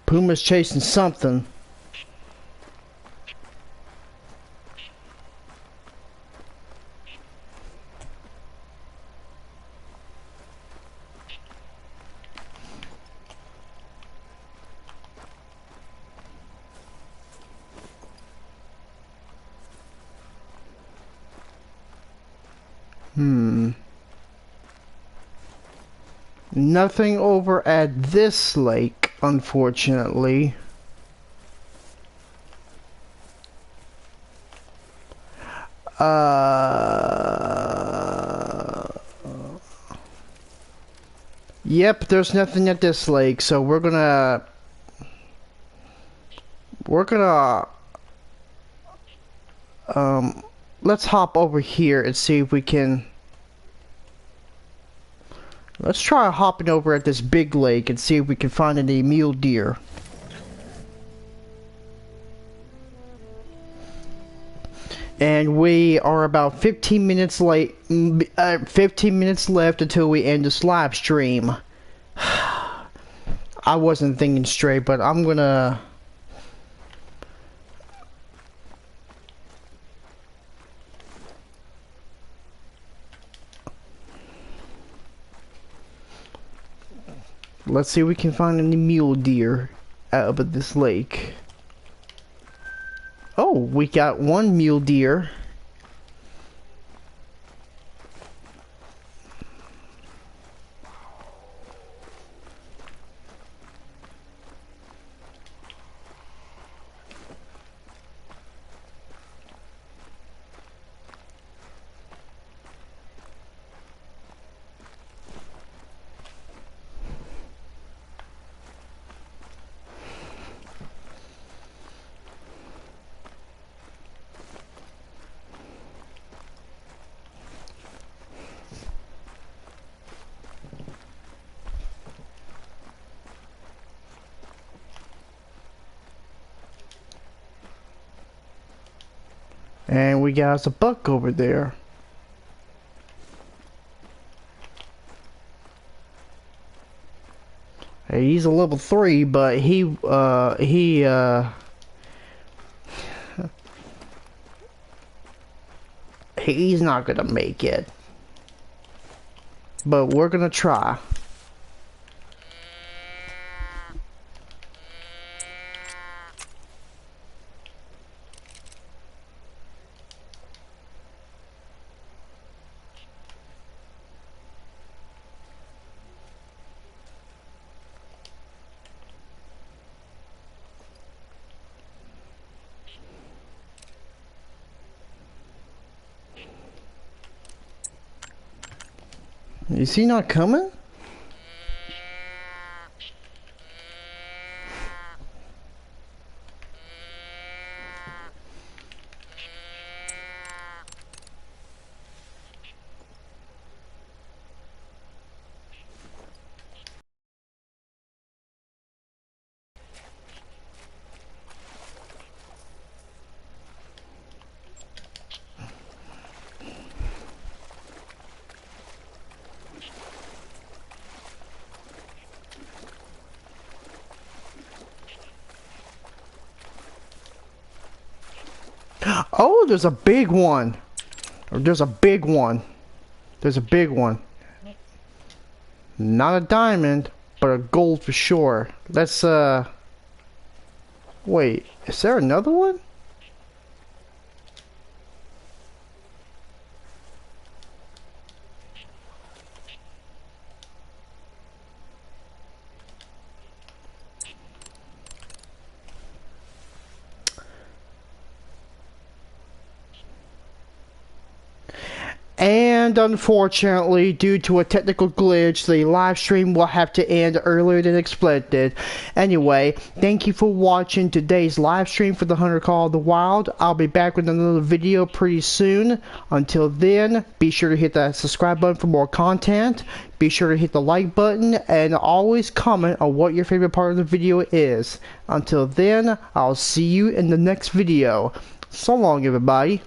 Puma's chasing something. Nothing over at this lake, unfortunately. Yep, there's nothing at this lake, so we're gonna let's hop over here and see if we can. Let's try hopping over at this big lake and see if we can find any mule deer. And we are about 15 minutes late, 15 minutes left until we end this live stream. I wasn't thinking straight, but I'm gonna... Let's see if we can find any mule deer out of this lake. Oh, we got one mule deer. And we got us a buck over there. Hey, he's a level 3, but he's not gonna make it. But we're gonna try. Is he not coming? Oh, there's a big one. Or there's a big one. There's a big one. Not a diamond, but a gold for sure. Let's, wait, is there another one? And unfortunately, due to a technical glitch, the live stream will have to end earlier than expected. Anyway, thank you for watching today's live stream for the Hunter Call of the Wild. I'll be back with another video pretty soon. Until then, be sure to hit that subscribe button for more content. Be sure to hit the like button and always comment on what your favorite part of the video is. Until then, I'll see you in the next video. So long, everybody.